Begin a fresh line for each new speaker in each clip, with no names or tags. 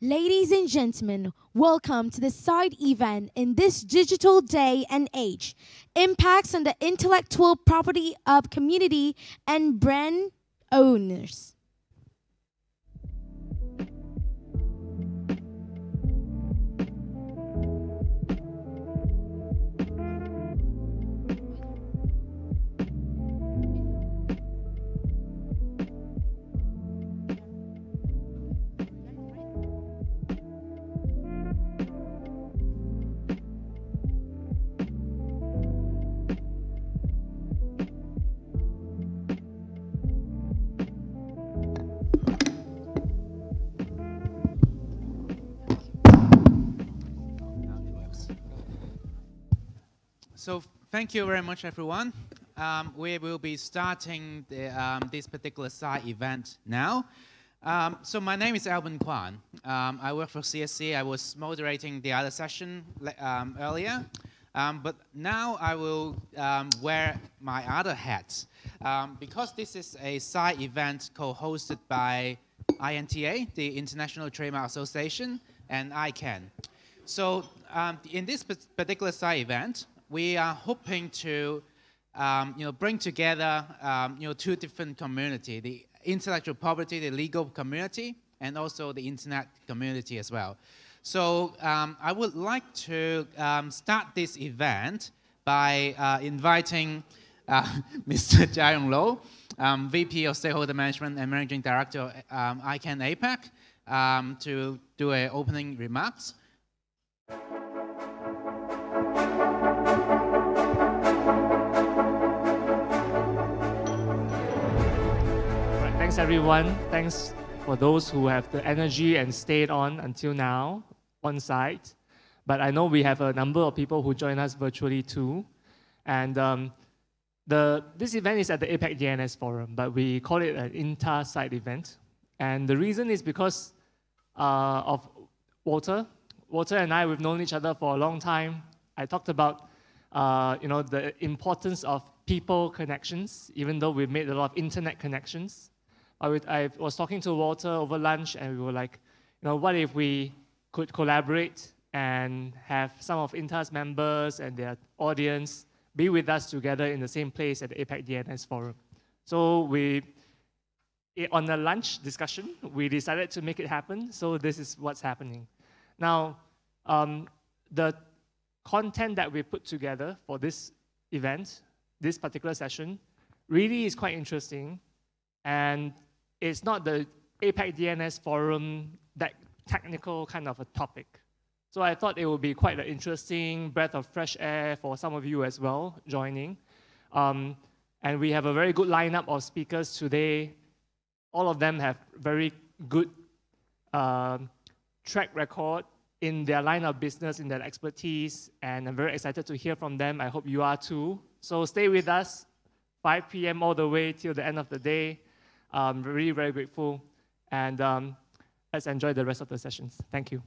Ladies and gentlemen, welcome to the side event in this digital day and age. Impacts on the intellectual property of community and brand owners.
So thank you very much, everyone. We will be starting this particular side event now. So my name is Alvin Kwan. I work for CSC. I was moderating the other session earlier. But now I will wear my other hats. Because this is a side event co-hosted by INTA, the International Trademark Association, and ICANN. So in this particular side event, we are hoping to bring together two different communities, the intellectual property, the legal community, and also the internet community as well. So I would like to start this event by inviting Mr. Jiayong Lo, VP of Stakeholder Management and Managing Director of ICANN APAC, to do an opening remarks.
Thanks everyone. Thanks for those who have the energy and stayed on until now on site. But I know we have a number of people who join us virtually too. And this event is at the APAC DNS forum, but we call it an inter-site event. And the reason is because of Walter. Walter and I, we've known each other for a long time. I talked about the importance of people connections, even though we've made a lot of internet connections. I was talking to Walter over lunch, and we were like, what if we could collaborate and have some of Inta's members and their audience be with us together in the same place at the APAC DNS forum. So on a lunch discussion, we decided to make it happen. So this is what's happening. Now, the content that we put together for this event, this particular session, really is quite interesting. And it's not the APAC DNS forum, that technical kind of a topic. So I thought it would be quite an interesting breath of fresh air for some of you as well joining. And we have a very good lineup of speakers today. All of them have very good track record in their line of business, in their expertise, and I'm very excited to hear from them. I hope you are too. So stay with us, 5 p.m. all the way till the end of the day. Really very grateful, and let's enjoy the rest of the sessions. Thank you.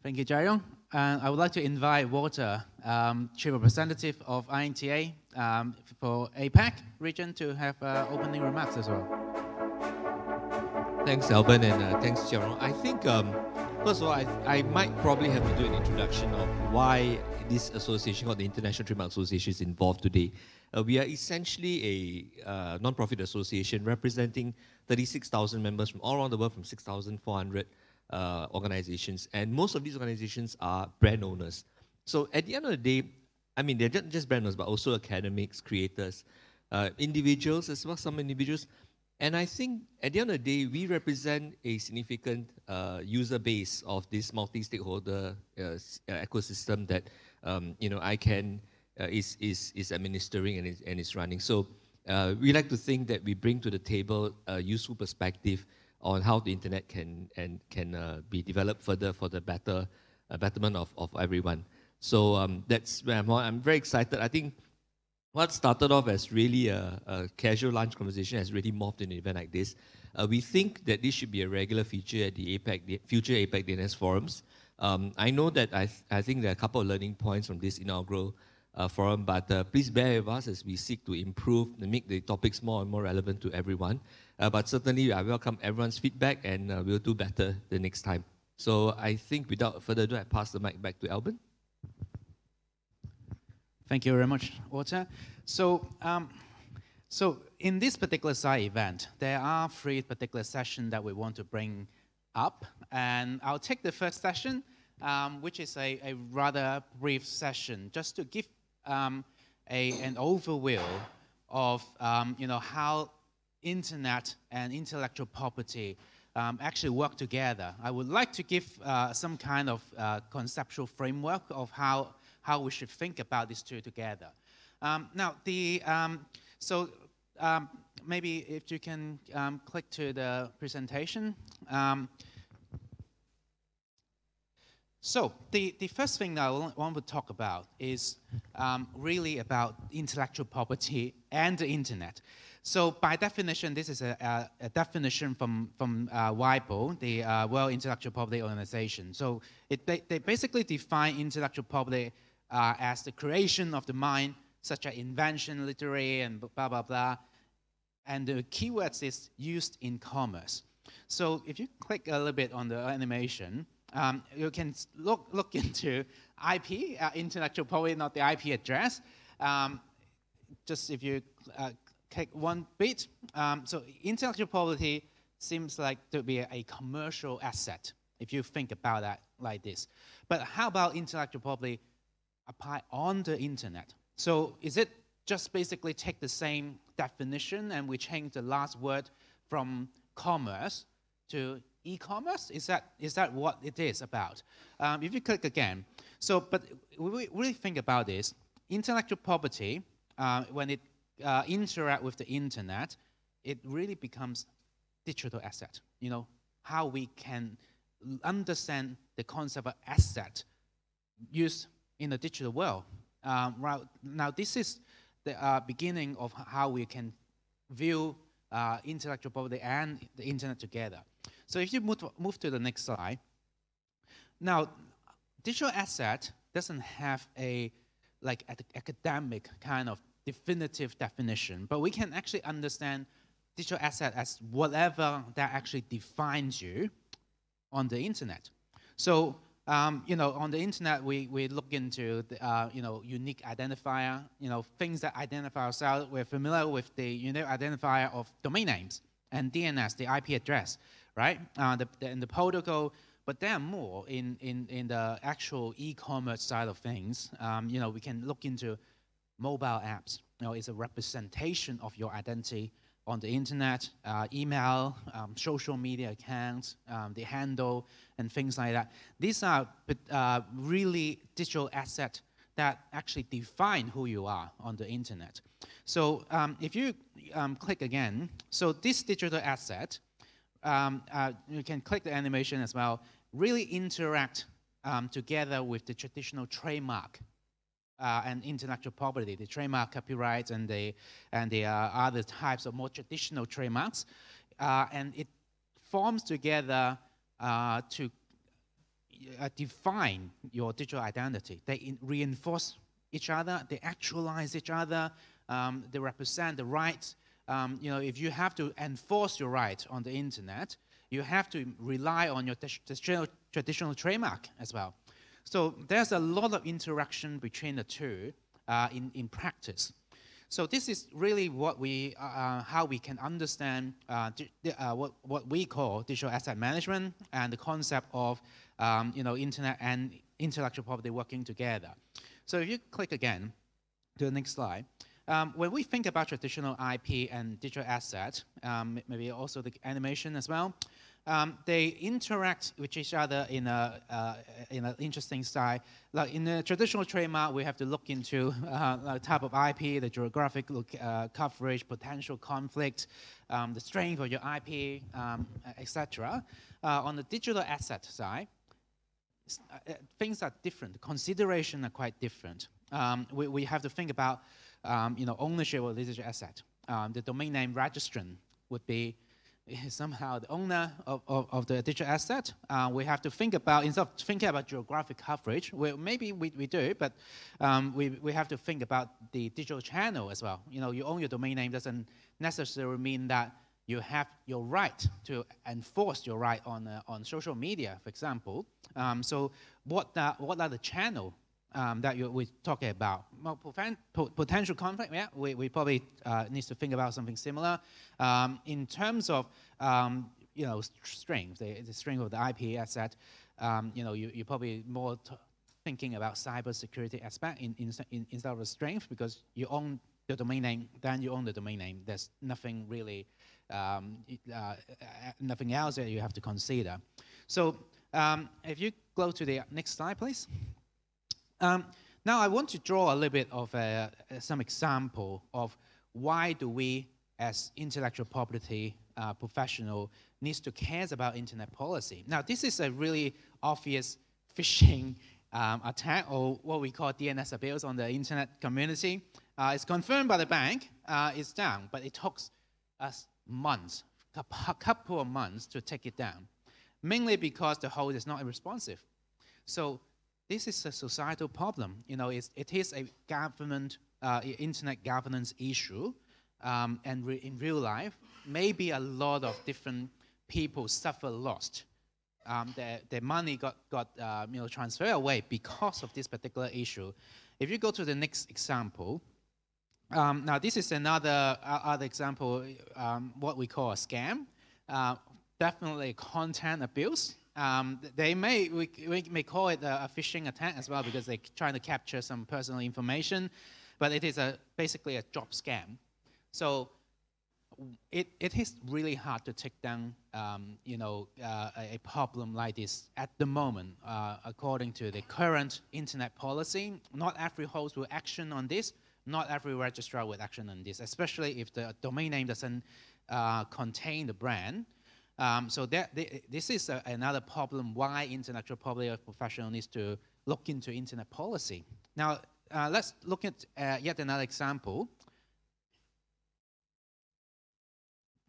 Thank you, Jiayong. I would like to invite Walter, Chief Representative of INTA for APAC region, to have opening remarks as well.
Thanks, Alban, and thanks, Jiayong. I think, first of all, I might probably have to do an introduction of why this association, called the International Trademark Association, is involved today. We are essentially a non-profit association representing 36,000 members from all around the world, from 6,400 organizations. And most of these organizations are brand owners. So at the end of the day, I mean, they're not just brand owners, but also academics, creators, individuals as well, some individuals. And I think at the end of the day, we represent a significant user base of this multi-stakeholder ecosystem that ICANN is administering and is running. So we like to think that we bring to the table a useful perspective on how the internet can be developed further for the betterment of everyone. So that's where I'm very excited. I think what started off as really a casual lunch conversation has really morphed into an event like this. We think that this should be a regular feature at the future APAC DNS forums. I know that I think there are a couple of learning points from this inaugural forum, but please bear with us as we seek to improve and make the topics more and more relevant to everyone. But certainly, I welcome everyone's feedback, and we'll do better the next time. So I think without further ado, I pass the mic back to Alban.
Thank you very much, Walter. So in this particular side event, there are 3 particular sessions that we want to bring up. And I'll take the first session, which is a rather brief session, just to give an overview of how internet and intellectual property actually work together. I would like to give some kind of conceptual framework of how we should think about these two together. Now, maybe if you can click to the presentation. So the first thing that I want to talk about is really about intellectual property and the internet. So by definition, this is a definition from WIPO, the World Intellectual Property Organization. So they basically define intellectual property as the creation of the mind, such as invention, literary, and blah, blah, blah. And the keywords is used in commerce. So if you click a little bit on the animation, you can look into IP, intellectual property, not the IP address. Just if you click one bit, so intellectual property seems like to be a commercial asset, if you think about that like this. But how about intellectual property apply on the internet? So is it just basically take the same definition and we change the last word from commerce to e-commerce? Is that what it is about? If you click again, so but we really think about this. Intellectual property, when it interact with the internet, it really becomes digital asset. You know, how we can understand the concept of asset used in the digital world. Right now, this is the beginning of how we can view intellectual property and the internet together. So if you move to the next slide. Now, digital asset doesn't have a academic kind of definitive definition, but we can actually understand digital asset as whatever that actually defines you on the internet. So on the internet, we look into the, unique identifier, things that identify ourselves. We're familiar with the unique identifier of domain names and DNS, the IP address, right? The protocol, but there are more in the actual e-commerce side of things. We can look into mobile apps. It's a representation of your identity on the internet, email, social media accounts, the handle, and things like that. These are really digital assets that actually define who you are on the internet. So if you click again, so this digital asset, you can click the animation as well, really interact together with the traditional trademark and intellectual property, the trademark, copyrights, and the other types of more traditional trademarks, and it forms together to define your digital identity. They reinforce each other, they actualize each other, they represent the rights. If you have to enforce your right on the internet, you have to rely on your traditional trademark as well. So there's a lot of interaction between the two in practice. So this is really what how we can understand what we call digital asset management and the concept of internet and intellectual property working together. So if you click again to the next slide, when we think about traditional IP and digital asset, maybe also the animation as well, they interact with each other in an interesting style. Like in the traditional trademark, we have to look into the type of IP, the geographic coverage, potential conflict, the strength of your IP, etc. On the digital asset side, things are different. The considerations are quite different. We have to think about ownership of digital asset. The domain name registrant would be is somehow the owner of the digital asset. We have to think about, instead of thinking about geographic coverage, maybe we do, but we have to think about the digital channel as well. You know, you own your domain name doesn't necessarily mean that you have your right to enforce your right on social media, for example. So what are the channel that we're talking about? Well, potential conflict, yeah, we probably need to think about something similar. In terms of, you know, strength, the strength of the IP asset, you know, you're probably more thinking about cybersecurity aspect instead of the strength, because you own the domain name, then you own the domain name. There's nothing really, nothing else that you have to consider. So if you go to the next slide, please. Now I want to draw a little bit of some example of why do we, as intellectual property professional, needs to care about internet policy. Now this is a really obvious phishing attack, or what we call DNS abuse on the internet community. It's confirmed by the bank, it's down, but it took us months, a couple of months to take it down, mainly because the host is not responsive. So this is a societal problem. You know, it is a government, internet governance issue, and in real life, maybe a lot of different people suffer lost. Their money got you know, transferred away because of this particular issue. If you go to the next example, now this is another other example, what we call a scam. Definitely content abuse. We may call it a phishing attack as well, because they're trying to capture some personal information, but it is basically a job scam. So it is really hard to take down, you know, a problem like this at the moment. According to the current internet policy, not every host will action on this. Not every registrar will action on this, especially if the domain name doesn't contain the brand. So this is another problem why intellectual property professional needs to look into internet policy. Now, let's look at yet another example.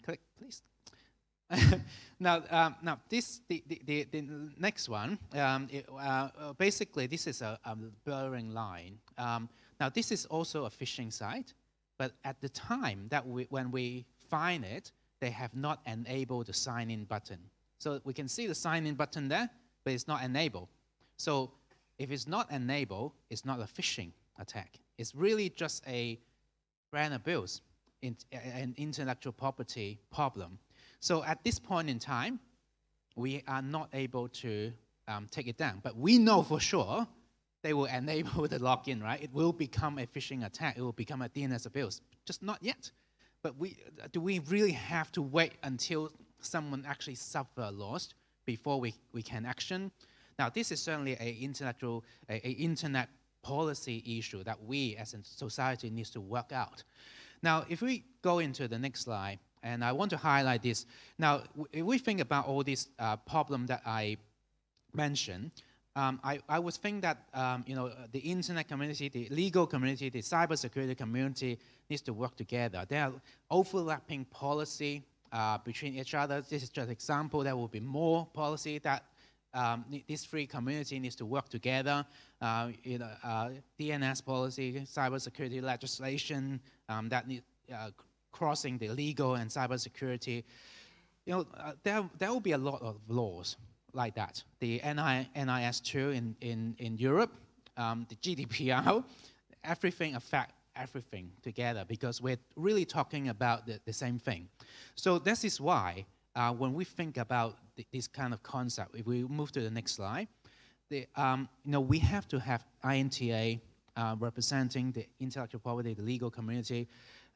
Click, please. Now, the next one, basically this is a blurring line. Now, this is also a phishing site, but at the time that when we find it, they have not enabled the sign-in button. So we can see the sign-in button there, but it's not enabled. So if it's not enabled, it's not a phishing attack. It's really just a brand abuse, an intellectual property problem. So at this point in time, we are not able to take it down. But we know for sure they will enable the login, right? It will become a phishing attack. It will become a DNS abuse. Just not yet. But do we really have to wait until someone actually suffer loss before we can action? Now, this is certainly an internet policy issue that we as a society needs to work out. Now, if we go into the next slide, and I want to highlight this. Now, if we think about all these problems that I mentioned, I would think that you know, the internet community, the legal community, the cybersecurity community needs to work together. There are overlapping policy between each other. This is just an example. There will be more policy that these three communities needs to work together. You know, DNS policy, cybersecurity legislation that need crossing the legal and cybersecurity. You know, there will be a lot of laws like that. The NIS2 in Europe, the GDPR, everything affect everything together, because we're really talking about the same thing. So this is why when we think about this kind of concept, if we move to the next slide, you know, we have to have INTA representing the intellectual property, the legal community,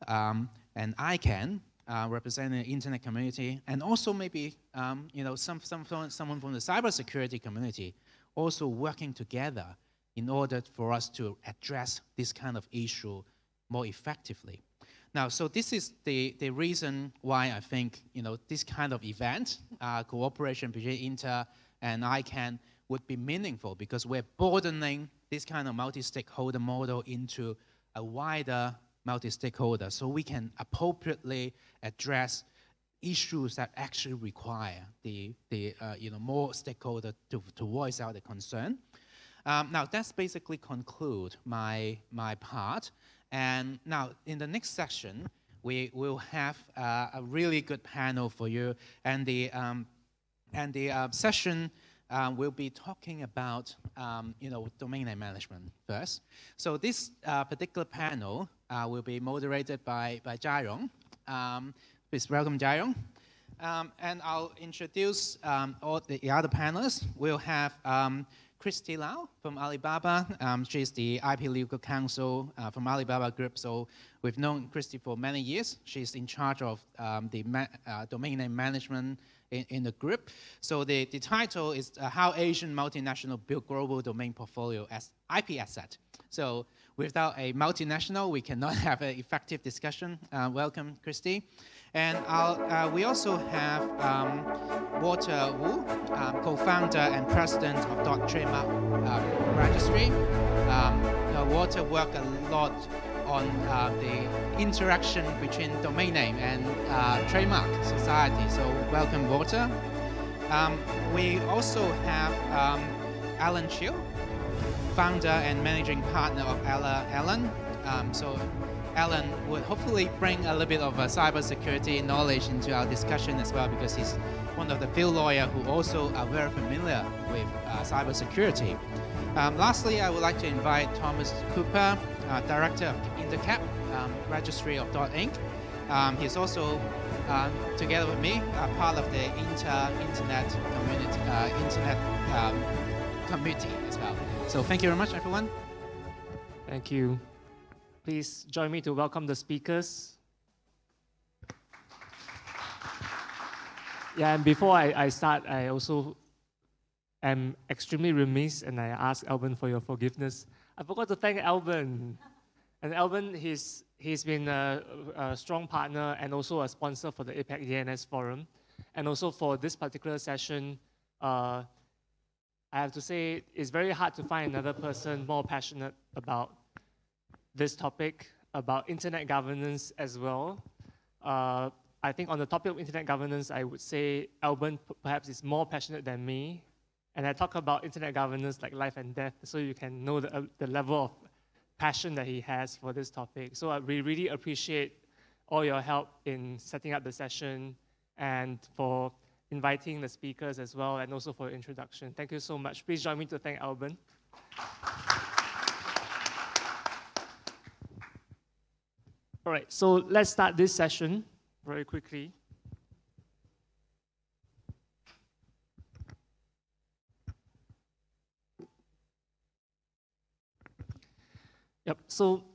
and ICANN representing the internet community, and also maybe you know, someone from the cybersecurity community also working together in order for us to address this kind of issue more effectively. Now, so this is the reason why I think, you know, this kind of event, cooperation between Inter and ICANN would be meaningful, because we're broadening this kind of multi-stakeholder model into a wider multi-stakeholder, so we can appropriately address issues that actually require the more stakeholder to voice out the concern. Now that's basically conclude my part. And now in the next section, we will have a really good panel for you, and the session will be talking about domain name management first. So this particular panel will be moderated by Jia Rong. Please welcome Jia Rong. And I'll introduce all the other panelists. We'll have Christy Lau from Alibaba. She's the IP legal counsel from Alibaba Group. So we've known Christy for many years. She's in charge of the domain name management in the group. So the title is How Asian Multinational Build Global Domain Portfolio as IP Asset. So without a multinational, we cannot have an effective discussion. Welcome, Christy. And we also have Walter Wu, co-founder and president of Trademark Registry. Walter worked a lot on the interaction between domain name and trademark society. So welcome, Walter. We also have Alan Chiu, founder and managing partner of Alan. So Alan would hopefully bring a little bit of cybersecurity knowledge into our discussion as well, because he's one of the few lawyers who also are very familiar with cybersecurity. Lastly, I would like to invite Thomas Cooper, Director of Intercap, Registry of .Inc. He's also, together with me, part of the internet committee as well. So thank you very much, everyone.
Thank you. Please join me to welcome the speakers. Yeah, and before I start, I also am extremely remiss, and I ask Alban for your forgiveness. I forgot to thank Alban. And Alban, he's been a strong partner and also a sponsor for the APAC DNS Forum. And also for this particular session, I have to say it's very hard to find another person more passionate about this topic, about internet governance as well. I think on the topic of internet governance, I would say Alban perhaps is more passionate than me. And I talk about internet governance like life and death, so you can know the level of passion that he has for this topic. So we really appreciate all your help in setting up the session and for inviting the speakers as well, and also for your introduction. Thank you so much. Please join me to thank Alban. All right, so let's start this session very quickly. Yep, so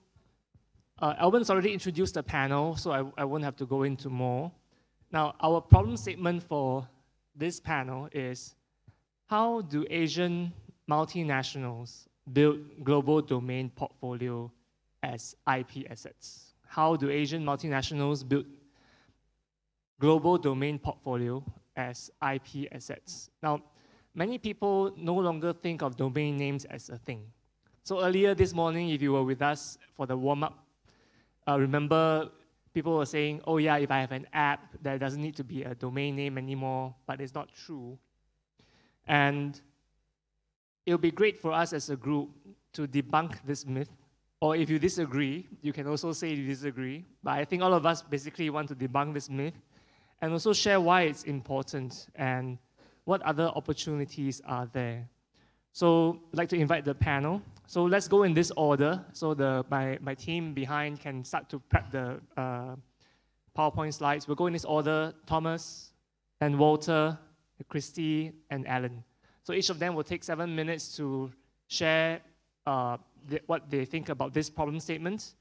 Alban's already introduced the panel, so I won't have to go into more. Now, our problem statement for this panel is, how do Asian multinationals build global domain portfolio as IP assets? How do Asian multinationals build global domain portfolio as IP assets? Now, many people no longer think of domain names as a thing. So earlier this morning, if you were with us for the warm-up, remember people were saying, oh yeah, if I have an app, there doesn't need to be a domain name anymore, but it's not true. And it would be great for us as a group to debunk this myth. Or if you disagree, you can also say you disagree. But I think all of us basically want to debunk this myth and also share why it's important and what other opportunities are there. So I'd like to invite the panel. So let's go in this order. So my team behind can start to prep the PowerPoint slides. We'll go in this order: Thomas, and Walter, Christy, and Alan. So each of them will take 7 minutes to share what they think about this problem statement.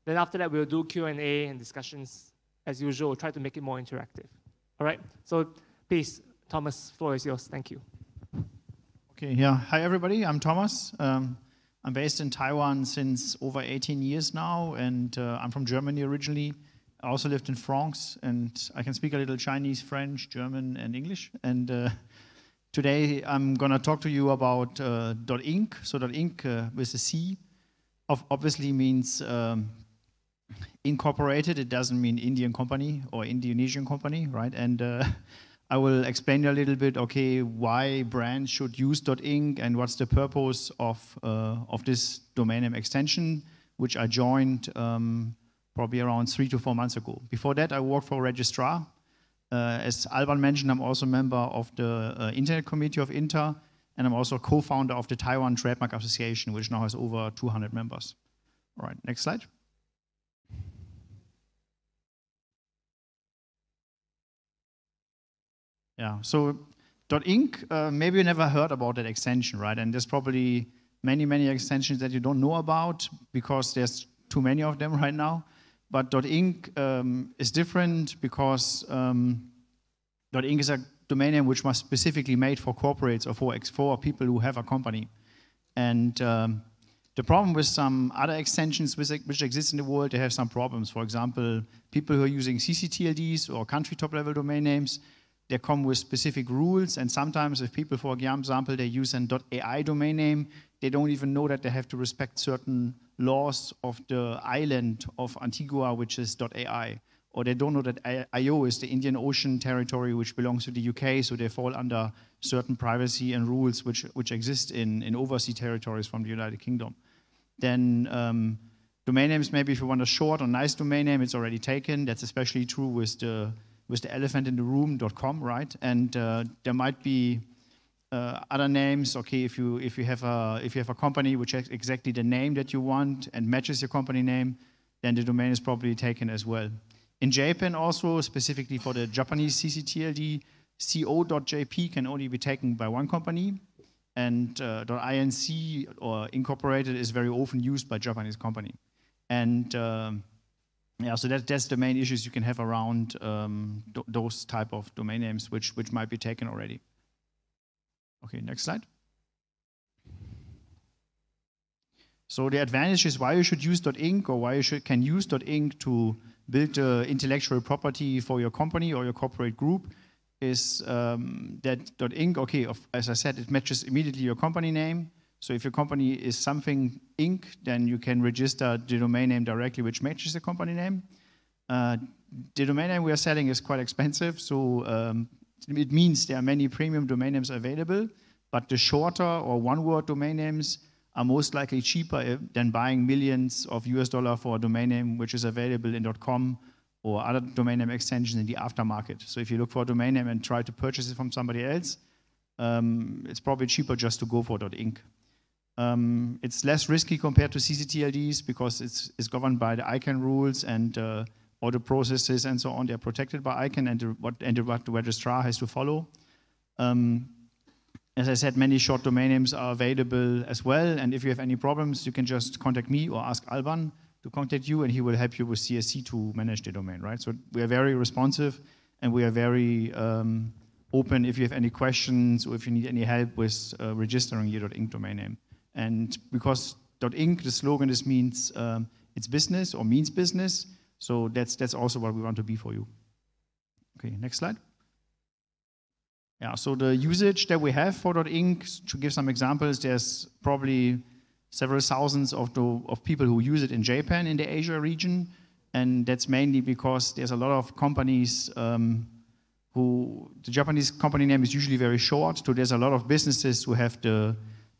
Then after that, we'll do Q&A and discussions as usual. We'll try to make it more interactive. All right? So please, Thomas, floor is yours. Thank you.
Okay, yeah. Hi, everybody. I'm Thomas. I'm based in Taiwan since over 18 years now, and I'm from Germany originally. I also lived in France, and I can speak a little Chinese, French, German, and English. And today I'm going to talk to you about .inc. So .inc with a C obviously means incorporated, it doesn't mean Indian company or Indonesian company, right? And I will explain a little bit, okay, why brands should use .inc and what's the purpose of this domain name extension, which I joined probably around 3 to 4 months ago. Before that, I worked for a registrar. As Alban mentioned, I'm also a member of the Internet Committee of INTA, and I'm also a co-founder of the Taiwan Trademark Association, which now has over 200 members. All right, next slide. Yeah, so .inc, maybe you never heard about that extension, right? And there's probably many, many extensions that you don't know about because there's too many of them right now. But .inc is different because .inc is a domain name which was specifically made for corporates or for people who have a company. And the problem with some other extensions which exist in the world, they have some problems. For example, people who are using CCTLDs or country top-level domain names, they come with specific rules, and sometimes if people, for example, they use an .ai domain name, they don't even know that they have to respect certain laws of the island of Antigua, which is .ai. Or they don't know that IO is the Indian Ocean territory, which belongs to the UK, so they fall under certain privacy and rules which exist in overseas territories from the United Kingdom. Then domain names, maybe if you want a short or nice domain name, it's already taken. That's especially true with the elephant in the room.com, right? And there might be other names. Okay, if you have a company which has exactly the name that you want and matches your company name, then the domain is probably taken as well. In Japan also, specifically for the Japanese CCTLD, co.jp can only be taken by one company, and .inc or incorporated is very often used by Japanese company. And yeah, so that's the main issues you can have around those type of domain names which might be taken already. Okay, next slide. So the advantage is why you should use .inc or why you can use .inc to build intellectual property for your company or your corporate group is that .inc, okay, as I said, it matches immediately your company name. So if your company is something Inc., then you can register the domain name directly, which matches the company name. The domain name we are selling is quite expensive, so it means there are many premium domain names available, but the shorter or one-word domain names are most likely cheaper than buying millions of US dollars for a domain name which is available in .com or other domain name extensions in the aftermarket. So if you look for a domain name and try to purchase it from somebody else, it's probably cheaper just to go for .inc. It's less risky compared to CCTLDs because it's governed by the ICANN rules and all the processes and so on. They're protected by ICANN and what the registrar has to follow. As I said, many short domain names are available as well. And if you have any problems, you can just contact me or ask Alban to contact you, and he will help you with CSC to manage the domain, right? So we are very responsive, and we are very open if you have any questions or if you need any help with registering your .inc domain name. And because .inc, the slogan, this means it's business or means business. So that's also what we want to be for you. Okay, next slide. Yeah, so the usage that we have for .inc, to give some examples, there's probably several thousands of people who use it in Japan, in the Asia region. And that's mainly because there's a lot of companies the Japanese company name is usually very short. So there's a lot of businesses who have the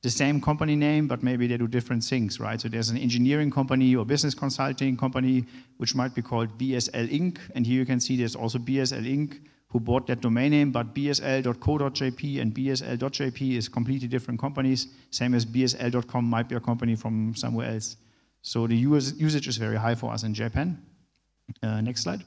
same company name, but maybe they do different things, right? So there's an engineering company or business consulting company, which might be called BSL Inc. And here you can see there's also BSL Inc. who bought that domain name, but bsl.co.jp and bsl.jp is completely different companies. Same as bsl.com might be a company from somewhere else. So the usage is very high for us in Japan. Next slide.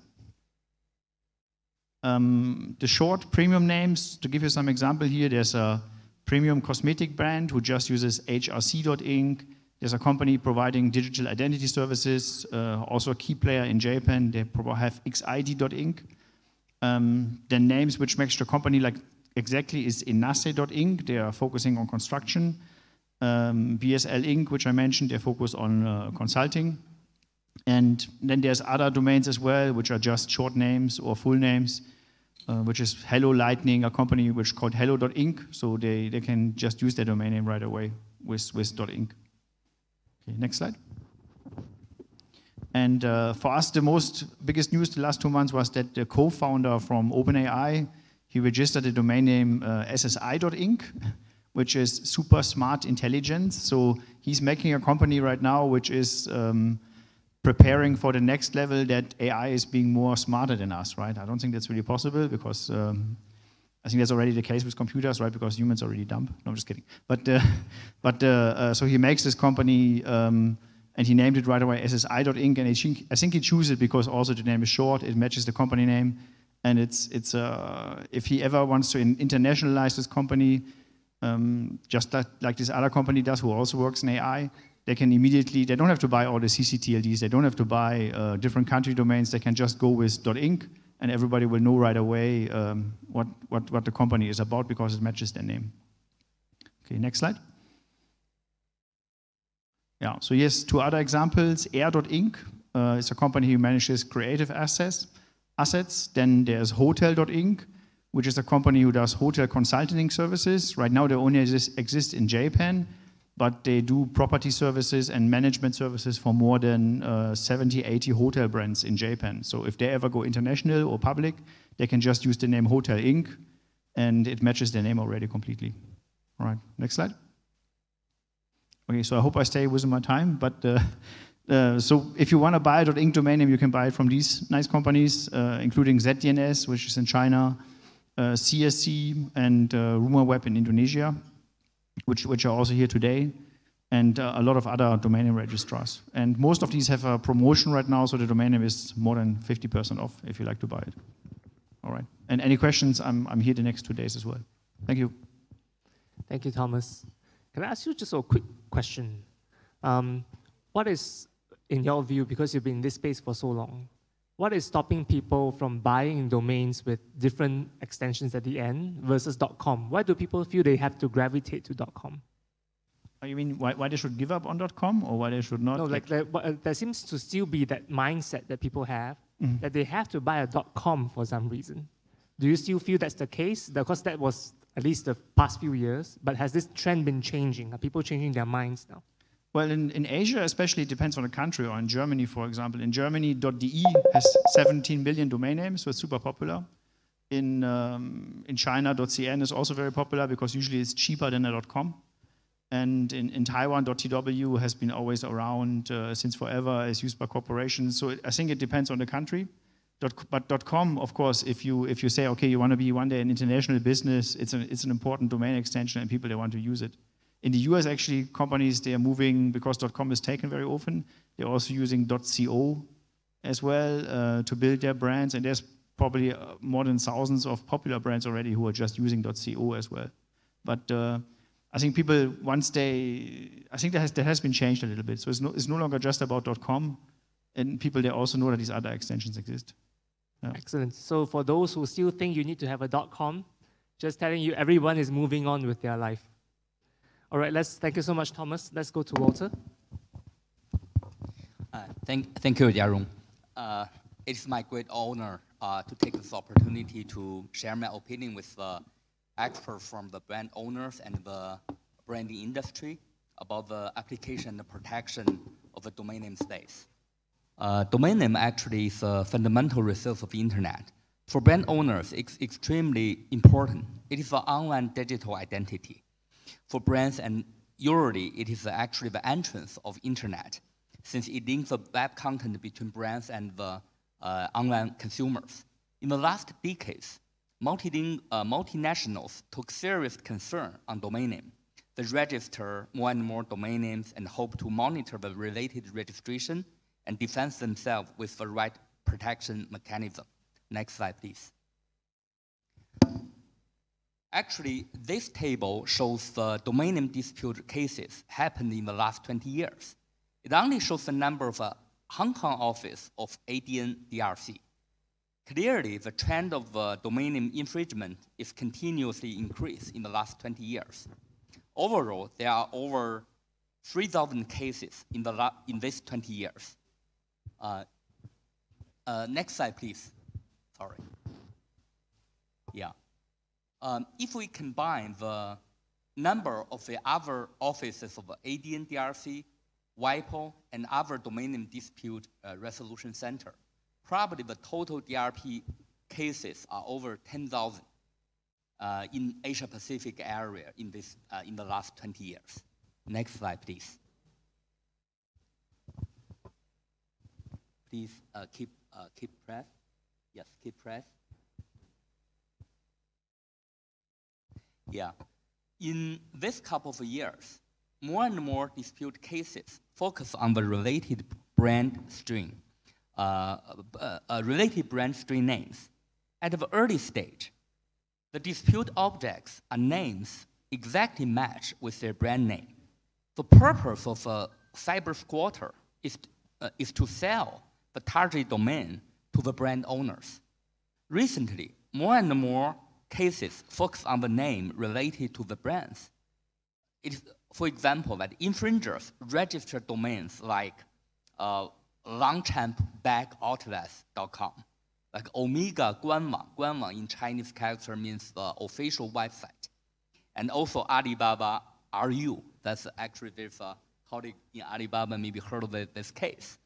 The short premium names, to give you some example here, there's a premium cosmetic brand who just uses hrc.inc. There's a company providing digital identity services, also a key player in Japan. They have xid.inc. The names which match the company like exactly is inase.inc. They are focusing on construction. BSL Inc., which I mentioned, they focus on consulting. And then there's other domains as well, which are just short names or full names, which is Hello Lightning, a company which is called hello.inc. So they can just use their domain name right away with .inc. Okay, next slide. And for us, the biggest news the last 2 months was that the co-founder from OpenAI, he registered the domain name SSI.inc, which is super smart intelligence. So he's making a company right now which is preparing for the next level, that AI is being more smarter than us, right? I don't think that's really possible, because I think that's already the case with computers, right? Because humans are really dumb. No, I'm just kidding. So he makes this company, and he named it right away SSI.inc, and I think he chose it because also the name is short, it matches the company name, and if he ever wants to internationalize this company, just like this other company does, who also works in AI, they don't have to buy all the CCTLDs, they don't have to buy different country domains, they can just go with .inc, and everybody will know right away what the company is about, because it matches their name. Okay, next slide. Yeah, so here's 2 other examples. Air.inc is a company who manages creative assets. Then there's Hotel.inc, which is a company who does hotel consulting services. Right now they only exist in Japan, but they do property services and management services for more than 70, 80 hotel brands in Japan. So if they ever go international or public, they can just use the name Hotel Inc., and it matches their name already completely. All right, next slide. Okay, so I hope I stay within my time, but so if you want to buy a .inc domain name, you can buy it from these nice companies, including ZDNS, which is in China, CSC, and RumourWeb in Indonesia, which are also here today, and a lot of other domain name registrars. And most of these have a promotion right now, so the domain name is more than 50% off if you like to buy it. All right, and any questions, I'm here the next 2 days as well. Thank you.
Thank you, Thomas. Can I ask you just a quick question? What is, in your view, because you've been in this space for so long, what is stopping people from buying domains with different extensions at the end versus .com? Why do people feel they have to gravitate to .com?
You mean why they should give up on .com, or why they should not?
No, like there seems to still be that mindset that people have, that they have to buy a .com for some reason. Do you still feel that's the case? Because that was at least the past few years, but has this trend been changing? Are people changing their minds now?
Well, in Asia, especially, it depends on the country, or in Germany, for example. In Germany, .de has 17 million domain names, so it's super popular. In China, .cn is also very popular, because usually it's cheaper than a .com. And in Taiwan, .tw has been always around since forever, is used by corporations. So I think it depends on the country. But .com, of course, if you say, okay, you want to be one day an international business, it's an important domain extension, and people, they want to use it. In the US, actually, companies, they are moving, because .com is taken very often, they're also using .co as well to build their brands, and there's probably more than thousands of popular brands already who are just using .co as well. But I think people, I think that has been changed a little bit. So it's no longer just about .com, and people, they also know that these other extensions exist. Yeah.
Excellent. So for those who still think you need to have a .com, just telling you, everyone is moving on with their life. All right, thank you so much, Thomas. Let's go to Walter.
Thank you, Jiarong. It's my great honor to take this opportunity to share my opinion with the experts from the brand owners and the branding industry about the application and protection of the domain name space. Domain name actually is a fundamental resource of the internet. For brand owners, it's extremely important. It is an online digital identity. For brands, and usually it is actually the entrance of internet, since it links the web content between brands and the online consumers. In the last decades, multinationals took serious concern on domain name. They register more and more domain names and hope to monitor the related registration and defend themselves with the right protection mechanism. Next slide, please. Actually, this table shows the domain name dispute cases happened in the last 20 years. It only shows the number of Hong Kong office of ADN DRC. Clearly, the trend of domain name infringement is continuously increased in the last 20 years. Overall, there are over 3,000 cases in these 20 years. Next slide, please. Sorry. Yeah. If we combine the number of the other offices of ADN DRC, WIPO, and other domain name dispute resolution center. Probably the total DRP cases are over 10,000 in Asia Pacific area in the last 20 years. Next slide, please. Please keep press. Yes, keep press. Yeah. In this couple of years, more and more dispute cases focus on the related brand string names. At the early stage, the dispute objects are names exactly match with their brand name. The purpose of a cyber squatter is to sell the target domain to the brand owners. Recently, more and more cases focus on the name related to the brands. It is, for example, that infringers register domains like longchampbagoutlet.com, like Omega 官网. 官网 in Chinese character means the official website. And also Alibaba RU. That's actually, there's a colleague in Alibaba maybe heard of this case.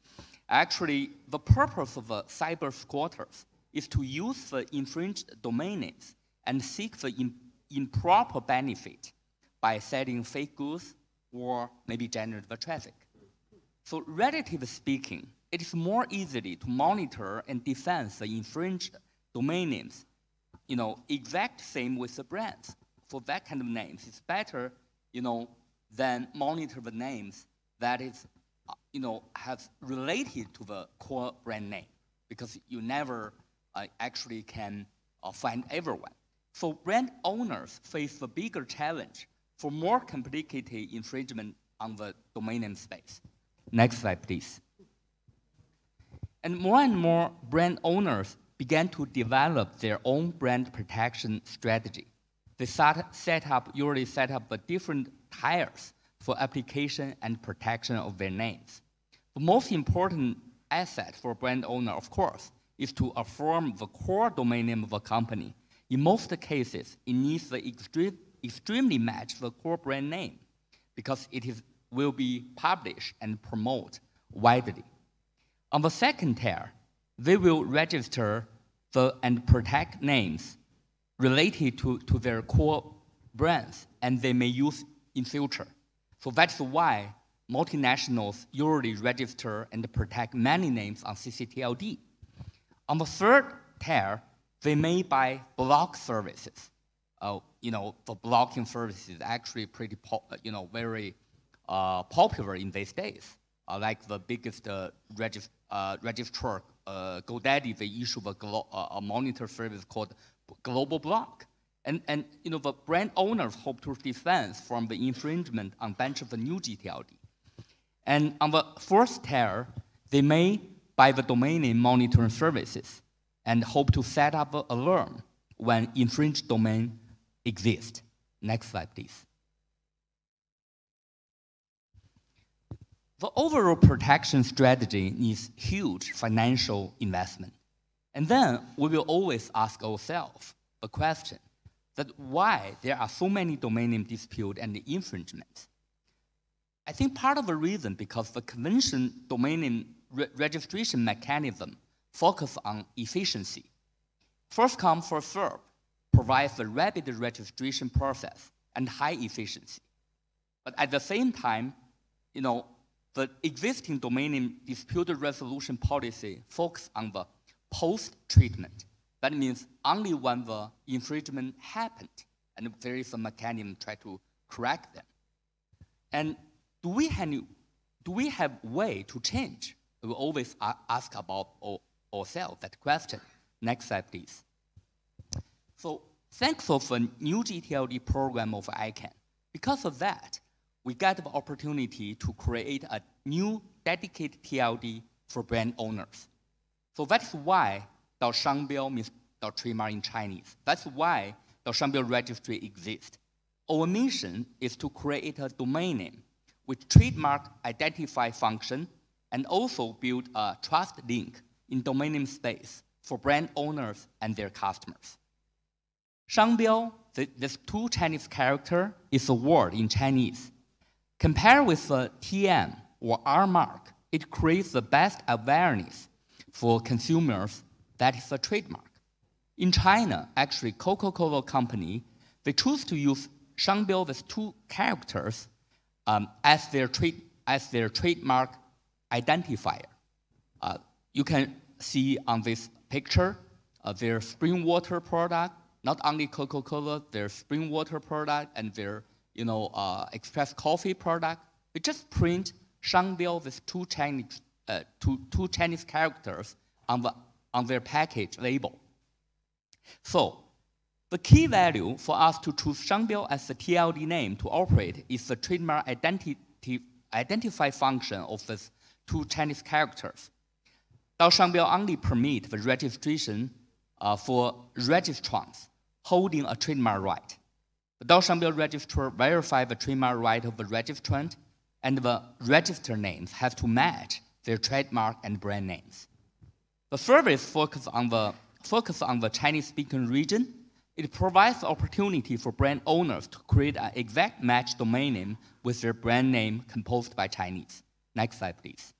Actually, the purpose of cyber squatters is to use the infringed domain names and seek the improper benefit by selling fake goods or maybe generate the traffic. So relatively speaking, it is more easily to monitor and defend the infringed domain names, exact same with the brands. For that kind of names, it's better, than monitor the names that is, has related to the core brand name, because you never actually can find everyone. So brand owners face the bigger challenge for more complicated infringement on the domain name space. Next slide, please. And more brand owners began to develop their own brand protection strategy. They usually set up the different tiers for application and protection of their names. The most important asset for a brand owner, of course, is to affirm the core domain name of a company. In most cases, it needs to extremely match the core brand name because will be published and promoted widely. On the second tier, they will register and protect names related to their core brands, and they may use in future. So that's why multinationals usually register and protect many names on ccTLD. On the third tier, they may buy block services. The blocking service is actually pretty, very popular in these days. Like the biggest registrar, GoDaddy, they issue a monitor service called Global Block. And the brand owners hope to defend from the infringement on bench of the new GTLD. And on the fourth tier, they may buy the domain name monitoring services and hope to set up an alarm when infringed domain exists. Next slide, please. The overall protection strategy needs huge financial investment. And then we will always ask ourselves the question that why there are so many domain name disputes and infringements. I think part of the reason because the convention domain name registration mechanism focus on efficiency. First come, first serve provides a rapid registration process and high efficiency. But at the same time, the existing domain name dispute resolution policy focus on the post-treatment. That means only when the infringement happened, and there is a mechanism to try to correct them. And do we have a way to change? We always ask about ourselves that question. Next slide, please. So thanks to the new GTLD program of ICANN, because of that, we got the opportunity to create a new dedicated TLD for brand owners. So that's why the Shangbiao means the trademark in Chinese. That's why the Shangbiao registry exists. Our mission is to create a domain name with trademark identify function and also build a trust link in domain name space for brand owners and their customers. Shangbiao, this two Chinese character, is a word in Chinese. Compared with the TM or R mark, it creates the best awareness for consumers that is a trademark. In China, actually, Coca-Cola company, they choose to use Shangbiao with 2 characters as their trademark identifier. You can see on this picture their spring water product, not only Coca-Cola, their spring water product and their express coffee product. We just print Shangbiao with 2 Chinese characters on their package label. So the key value for us to choose Shangbiao as the TLD name to operate is the trademark identify function of these 2 Chinese characters. Dao Shangbiao only permit the registration for registrants holding a trademark right. The Dao Shangbiao registrar verify the trademark right of the registrant, and the register names have to match their trademark and brand names. The service focus on the Chinese-speaking region. It provides the opportunity for brand owners to create an exact match domain name with their brand name composed by Chinese. Next slide, please.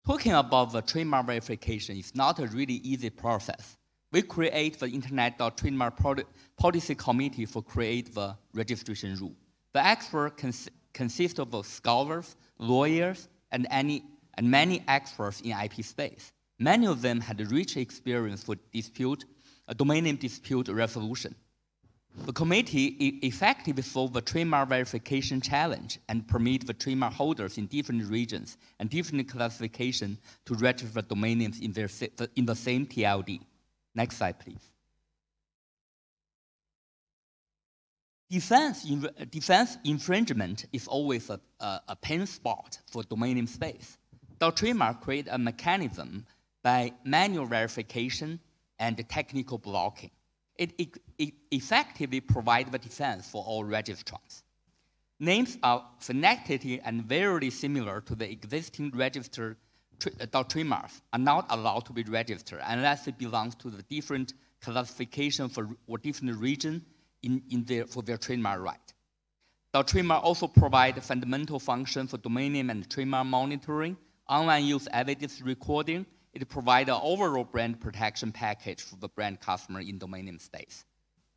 Talking about the trademark verification is not a really easy process. We create the Internet Trademark Policy Committee for create the registration rule. The expert consists of scholars, lawyers, and many experts in IP space. Many of them had rich experience for domain name dispute resolution. The committee effectively solved the trademark verification challenge and permit the trademark holders in different regions and different classification to register domain names in the same TLD. Next slide, please. Defense infringement is always a pain spot for domain name space. The trademark create a mechanism by manual verification and technical blocking. It effectively provides the defense for all registrants. Names are phonetically and very similar to the existing registered trademarks are not allowed to be registered unless it belongs to the different classification or different region for their trademark right. The trademark also provide fundamental function for domain name and trademark monitoring, online use evidence recording. It provides an overall brand protection package for the brand customer in domain name space.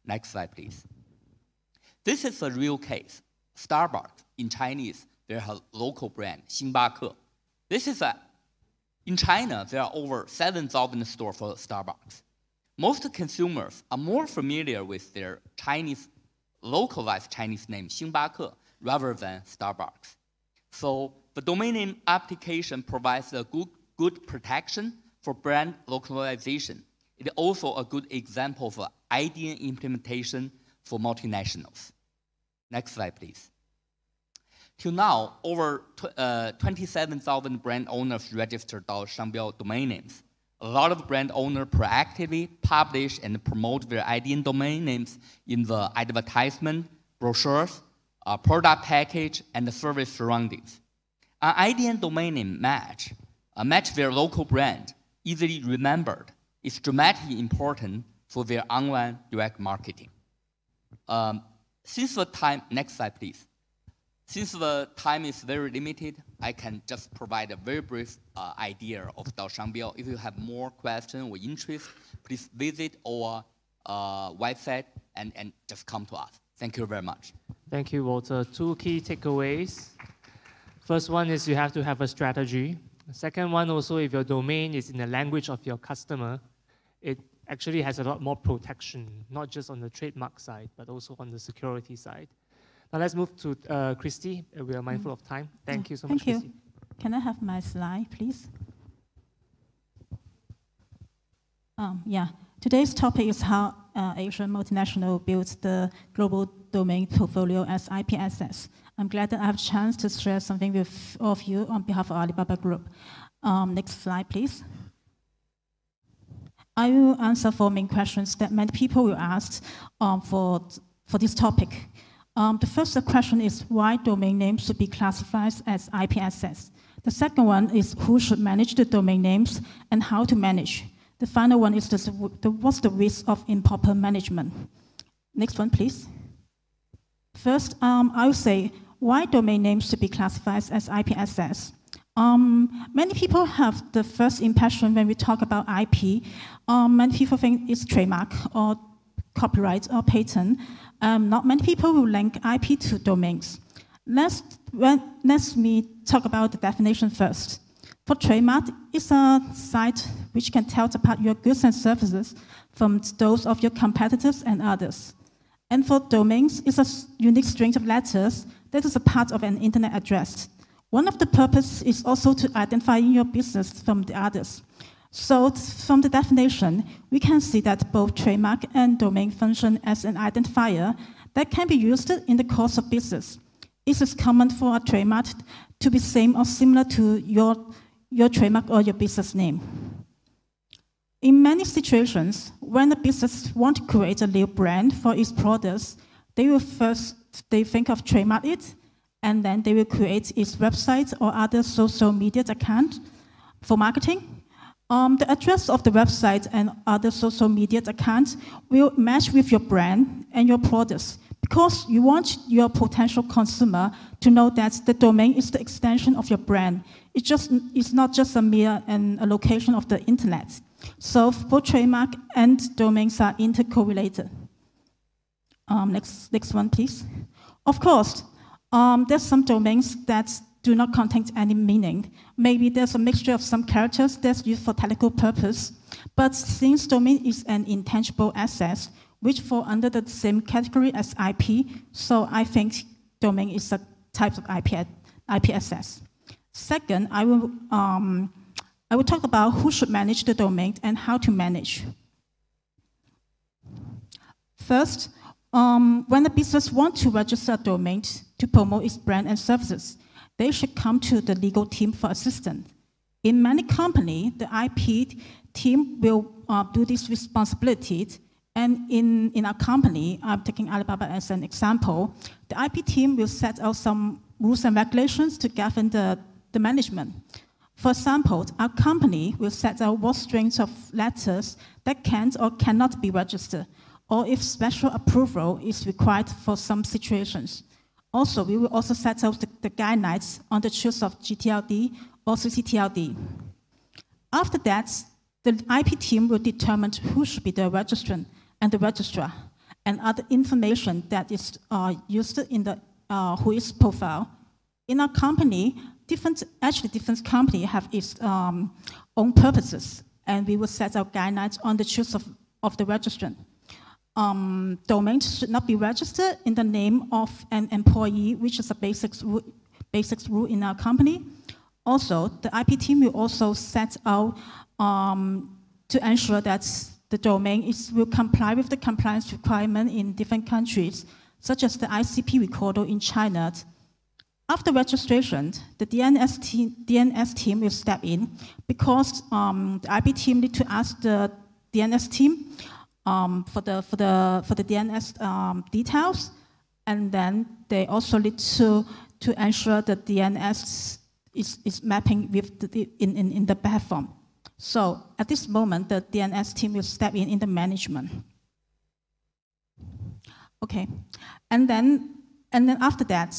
Next slide, please. This is a real case. Starbucks, in Chinese, they have a local brand, 星巴克. In China, there are over 7,000 stores for Starbucks. Most consumers are more familiar with their localized Chinese name, 星巴克, rather than Starbucks. So the domain name application provides a good protection for brand localization. It is also a good example of IDN implementation for multinationals. Next slide, please. Till now, over 27,000 brand owners registered Dao Shangbiao domain names. A lot of brand owners proactively publish and promote their IDN domain names in the advertisement, brochures, product package, and the service surroundings. An IDN domain name match their local brand, easily remembered, is dramatically important for their online direct marketing. Next slide, please. Since the time is very limited, I can just provide a very brief idea of Dao Shangbiao. If you have more questions or interest, please visit our website and just come to us. Thank you very much.
Thank you, Walter. 2 key takeaways. First one is you have to have a strategy. The second one also, if your domain is in the language of your customer, it actually has a lot more protection, not just on the trademark side, but also on the security side. Now let's move to Christy. We are mindful of time. Thank you so much, Christy.
Can I have my slide, please? Yeah. Today's topic is how Asian multinational builds the global domain portfolio as IP assets. I'm glad that I have a chance to share something with all of you on behalf of Alibaba Group. Next slide, please. I will answer 4 main questions that many people will ask for this topic. The first question is why domain names should be classified as IP assets. The second one is who should manage the domain names and how to manage. The final one is what's the risk of improper management. Next one, please. First, I will say why domain names should be classified as IP assets. Many people have the first impression when we talk about IP. Many people think it's trademark or copyright or patent. Not many people will link IP to domains. Let me talk about the definition first. For trademark, it's a site which can tell apart your goods and services from those of your competitors and others. And for domains, it's a unique string of letters that is a part of an internet address. One of the purposes is also to identify your business from the others. So from the definition, we can see that both trademark and domain function as an identifier that can be used in the course of business. It is common for a trademark to be same or similar to your trademark or your business name. In many situations, when a business wants to create a new brand for its products, they think of trademark it, and then they will create its website or other social media account for marketing. The address of the website and other social media accounts will match with your brand and your products because you want your potential consumer to know that the domain is the extension of your brand. It's not just a mere a location of the internet. So both trademark and domains are intercorrelated. Next one, please. Of course, there's some domains that do not contain any meaning. Maybe there's a mixture of some characters that's used for technical purpose. But since domain is an intangible asset, which fall under the same category as IP, so I think domain is a type of IP assets. Second, I will talk about who should manage the domain and how to manage. First, when a business wants to register a domain to promote its brand and services, they should come to the legal team for assistance. In many companies, the IP team will do this responsibility. And in our company, I'm taking Alibaba as an example, the IP team will set out some rules and regulations to govern the management. For example, our company will set out what strings of letters that can or cannot be registered, or if special approval is required for some situations. Also, we will also set out the guidelines on the choice of GTLD or CCTLD. After that, the IP team will determine who should be the registrant and the registrar, and other information that is used in the whois profile. In our company, different companies have its own purposes, and we will set out guidelines on the choice of the registrant. Domains should not be registered in the name of an employee, which is a basic rule in our company. Also, the IP team will also set out to ensure that the domain will comply with the compliance requirement in different countries, such as the ICP recorder in China. After registration, the DNS team will step in because the IP team need to ask the DNS team for the DNS details, and then they also need to ensure that DNS is mapping with in the platform. So at this moment, the DNS team will step in the management. Okay, and then after that,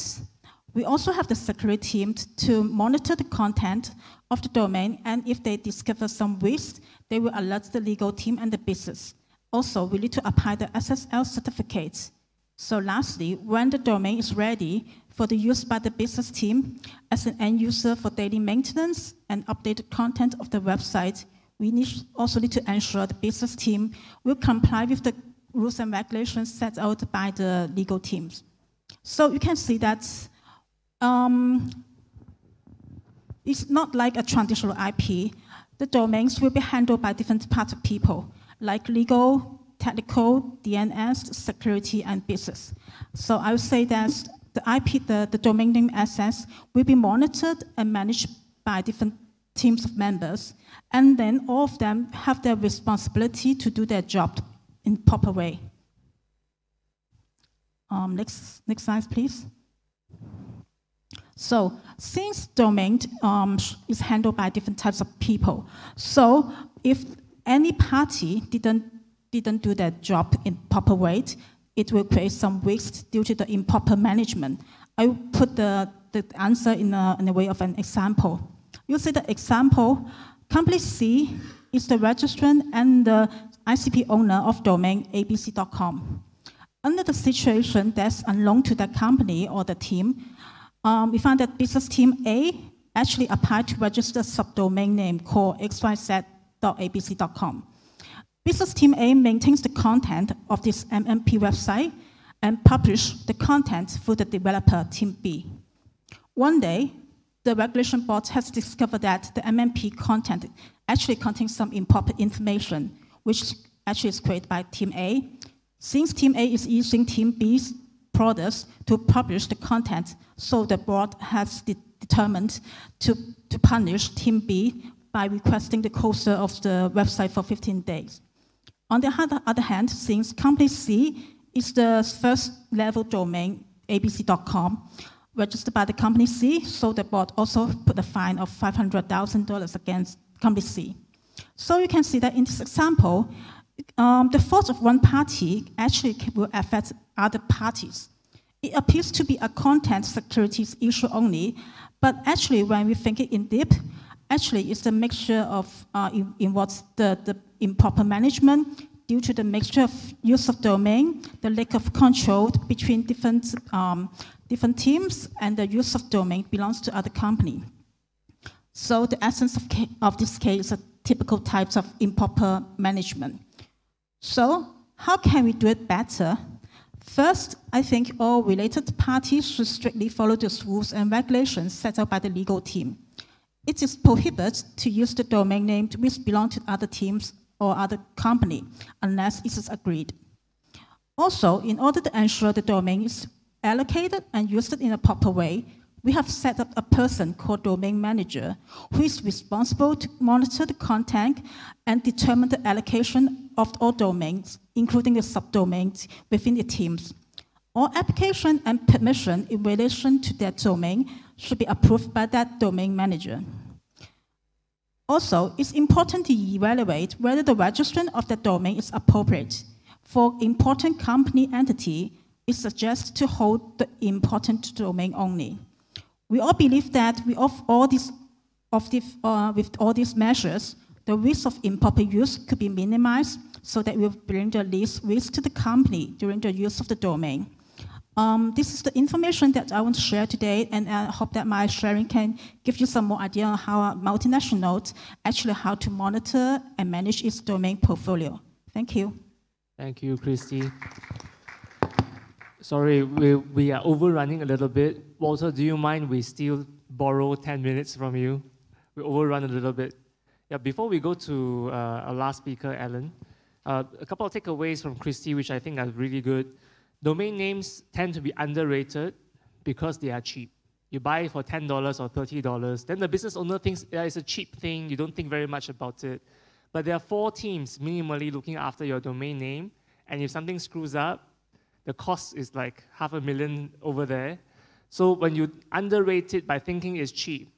we also have the security team to monitor the content of the domain, and if they discover some risk, they will alert the legal team and the business. Also, we need to apply the SSL certificates. So lastly, when the domain is ready for the use by the business team as an end user for daily maintenance and updated content of the website, we also need to ensure the business team will comply with the rules and regulations set out by the legal teams. So you can see that it's not like a traditional IP. The domains will be handled by different parts of people, like legal, technical, DNS, security, and business. So I would say that the IP, the domain name assets, will be monitored and managed by different teams of members, and then all of them have their responsibility to do their job in proper way. Next slide, please. So since domain is handled by different types of people, so if any party didn't do their job in proper way, it will create some risk due to the improper management. I will put the answer in a way of an example. You see the example, company C is the registrant and the ICP owner of domain abc.com. Under the situation that's unknown to the company or the team, we found that business team A actually applied to register a subdomain name called xyz.abc.com. Business team A maintains the content of this MMP website and publish the content through the developer team B. One day, the regulation board has discovered that the MMP content actually contains some improper information, which actually is created by team A. Since team A is using team B's products to publish the content, so the board has determined to punish team B by requesting the closure of the website for 15 days. On the other hand, since company C is the first level domain, abc.com, registered by the company C, so the board also put a fine of $500,000 against company C. So you can see that in this example, the fault of one party actually will affect other parties. It appears to be a content securities issue only, but actually when we think it in depth, actually it's a mixture of involves the improper management due to the mixture of use of domain, the lack of control between different teams, and the use of domain belongs to other company. So the essence of this case are typical types of improper management. So how can we do it better? First, I think all related parties should strictly follow the rules and regulations set out by the legal team. It is prohibited to use the domain name which belong to other teams or other company unless it is agreed. Also, in order to ensure the domain is allocated and used in a proper way, we have set up a person called domain manager who is responsible to monitor the content and determine the allocation of all domains, including the subdomains within the teams. All application and permission in relation to that domain should be approved by that domain manager. Also, it's important to evaluate whether the registrant of the domain is appropriate. For important company entity, it suggests to hold the important domain only. We all believe that with all these measures, the risk of improper use could be minimized so that it will bring the least risk to the company during the use of the domain. This is the information that I want to share today, and I hope that my sharing can give you some more idea on how a multinational actually how to monitor and manage its domain portfolio. Thank you.
Thank you, Christy. Sorry, we are overrunning a little bit. Walter, do you mind we still borrow 10 minutes from you? We overrun a little bit. Yeah, before we go to our last speaker, Alan, a couple of takeaways from Christy, which I think are really good. Domain names tend to be underrated because they are cheap. You buy it for $10 or $30, then the business owner thinks it's a cheap thing, you don't think very much about it. But there are 4 teams minimally looking after your domain name, and if something screws up, the cost is like $500,000 over there. So when you underrate it by thinking it's cheap,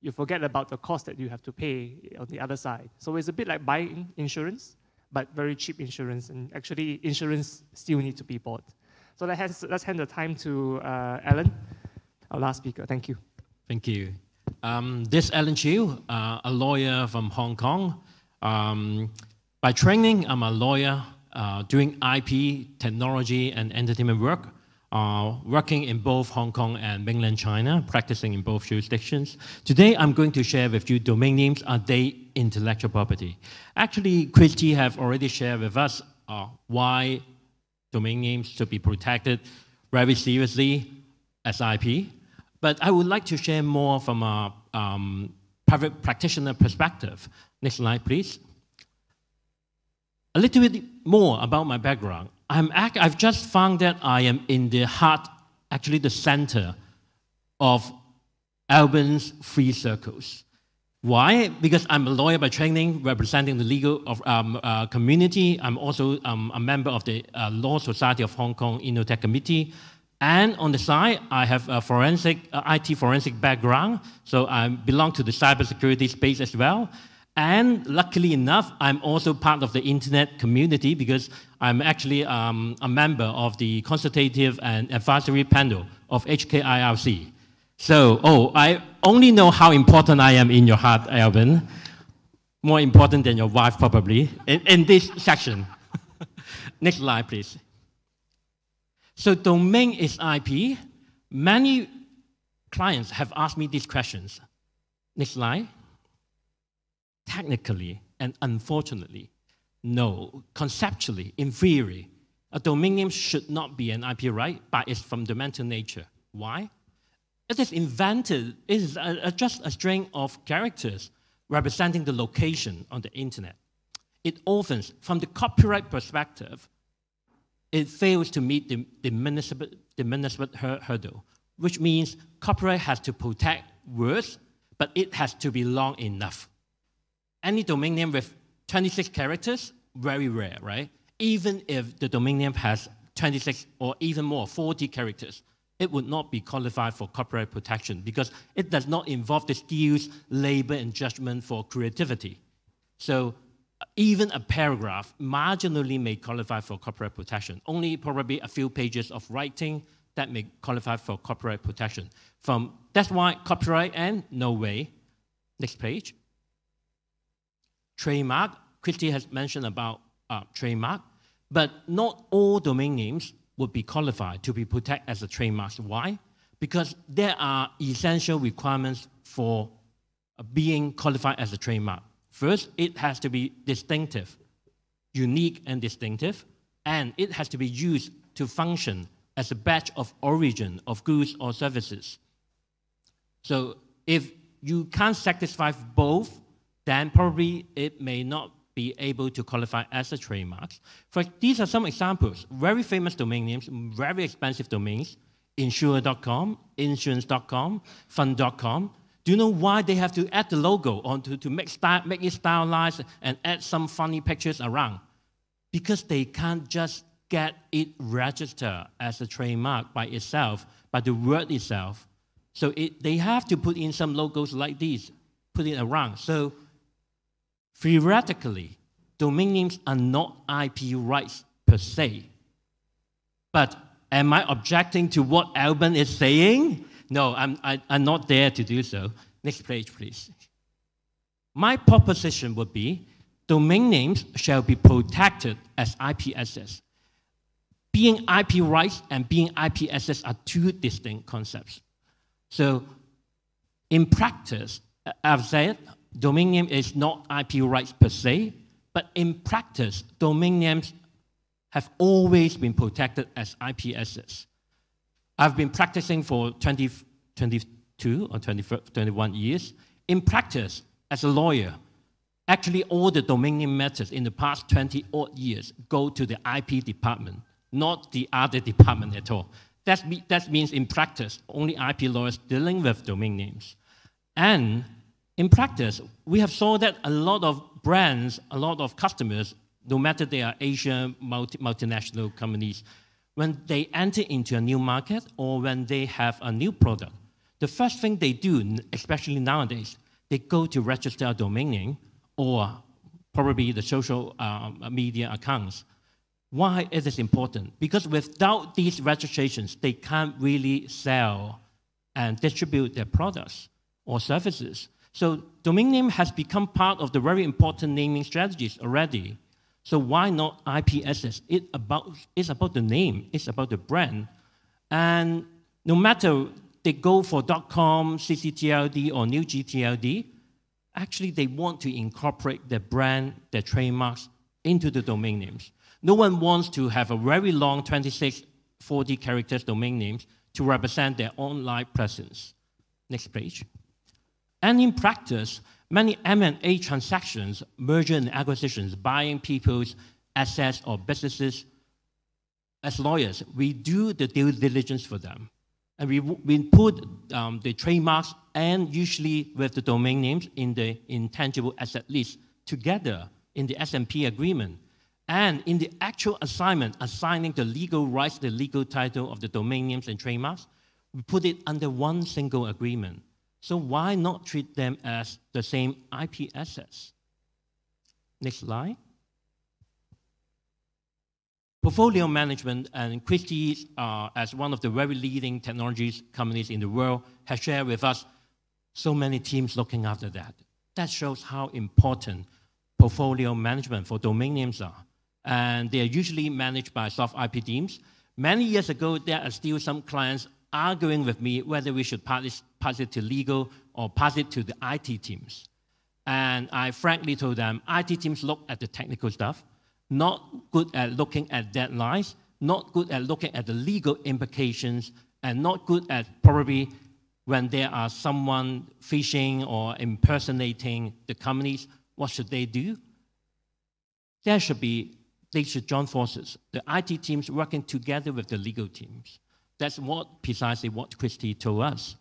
you forget about the cost that you have to pay on the other side. So it's a bit like buying insurance, but very cheap insurance, and actually insurance still needs to be bought. So let's hand the time to Alan, our last speaker. Thank you.
Thank you. This is Alan Chiu, a lawyer from Hong Kong. By training, I'm a lawyer doing IP, technology, and entertainment work, working in both Hong Kong and mainland China, practicing in both jurisdictions. Today, I'm going to share with you domain names, are they intellectual property? Actually, Christy have already shared with us why domain names should be protected very seriously as IP. But I would like to share more from a private practitioner perspective. Next slide, please. A little bit more about my background. I've just found that I am in the heart, actually the center of Albion's free circles. Why? Because I'm a lawyer by training, representing the legal community. I'm also a member of the Law Society of Hong Kong Innotech Committee. And on the side, I have a IT forensic background, so I belong to the cybersecurity space as well. And luckily enough, I'm also part of the internet community because I'm actually a member of the consultative and advisory panel of HKIRC. So, oh, I only know how important I am in your heart, Alvin. More important than your wife, probably, in this section. Next slide, please. So domain is IP. Many clients have asked me these questions. Next slide. Technically and unfortunately, no. Conceptually, in theory, a domain name should not be an IP right, but it's fundamental nature. Why? It is invented, it is just a string of characters representing the location on the internet. It often, from the copyright perspective, it fails to meet the diminishment hurdle, which means copyright has to protect words, but it has to be long enough. Any domain name with 26 characters, very rare, right? Even if the domain name has 26 or even more, 40 characters, it would not be qualified for copyright protection because it does not involve the skills, labor, and judgment for creativity. So even a paragraph marginally may qualify for copyright protection. Only probably a few pages of writing that may qualify for copyright protection. That's why copyright and no way. Next page. Trademark. Christy has mentioned about trademark, but not all domain names would be qualified to be protected as a trademark. Why? Because there are essential requirements for being qualified as a trademark. First, it has to be distinctive, unique and distinctive, and it has to be used to function as a badge of origin of goods or services. So if you can't satisfy both, then probably it may not be able to qualify as a trademark. These are some examples. Very famous domain names, very expensive domains, insure.com, insurance.com, fund.com. Do you know why they have to add the logo or to make it stylized and add some funny pictures around? Because they can't just get it registered as a trademark by itself, by the word itself. So they have to put in some logos like these, put it around. So theoretically, domain names are not IP rights per se. But am I objecting to what Alban is saying? No, I'm not there to do so. Next page, please. My proposition would be domain names shall be protected as IP assets. Being IP rights and being IP assets are two distinct concepts. So in practice, I've said domain name is not IP rights per se, but in practice, domain names have always been protected as IP assets. I've been practicing for 22 or 21 years. In practice, as a lawyer, actually all the domain name matters in the past 20 odd years go to the IP department, not the other department at all. That means in practice, only IP lawyers dealing with domain names. And in practice, we have saw that a lot of brands, a lot of customers, no matter they are Asian multinational companies, when they enter into a new market or when they have a new product, the first thing they do, especially nowadays, they go to register a domain name or probably the social media accounts. Why is this important? Because without these registrations, they can't really sell and distribute their products or services. So domain name has become part of the very important naming strategies already. So why not IP assets? It's about the name, it's about the brand. And no matter they go for .com, ccTLD, or new GTLD, actually they want to incorporate their brand, their trademarks into the domain names. No one wants to have a very long 26, 40 characters domain names to represent their online presence. Next page. And in practice, many M&A transactions, merger and acquisitions, buying people's assets or businesses, as lawyers, we do the due diligence for them. And we put the trademarks and usually with the domain names in the intangible asset list together in the S&P agreement. And in the actual assignment, assigning the legal rights, the legal title of the domain names and trademarks, we put it under one single agreement. So why not treat them as the same IP assets? Next slide. portfolio management, and Christie, as one of the very leading technologies companies in the world, has shared with us so many teams looking after that. That shows how important portfolio management for domain names are. And they are usually managed by soft IP teams. Many years ago, there are still some clients arguing with me whether we should pass it to legal or pass it to the IT teams. And I frankly told them, IT teams look at the technical stuff, not good at looking at deadlines, not good at looking at the legal implications, and not good at probably when there are someone phishing or impersonating the companies, what should they do? They should join forces. The IT teams working together with the legal teams. That's precisely what Christie told us.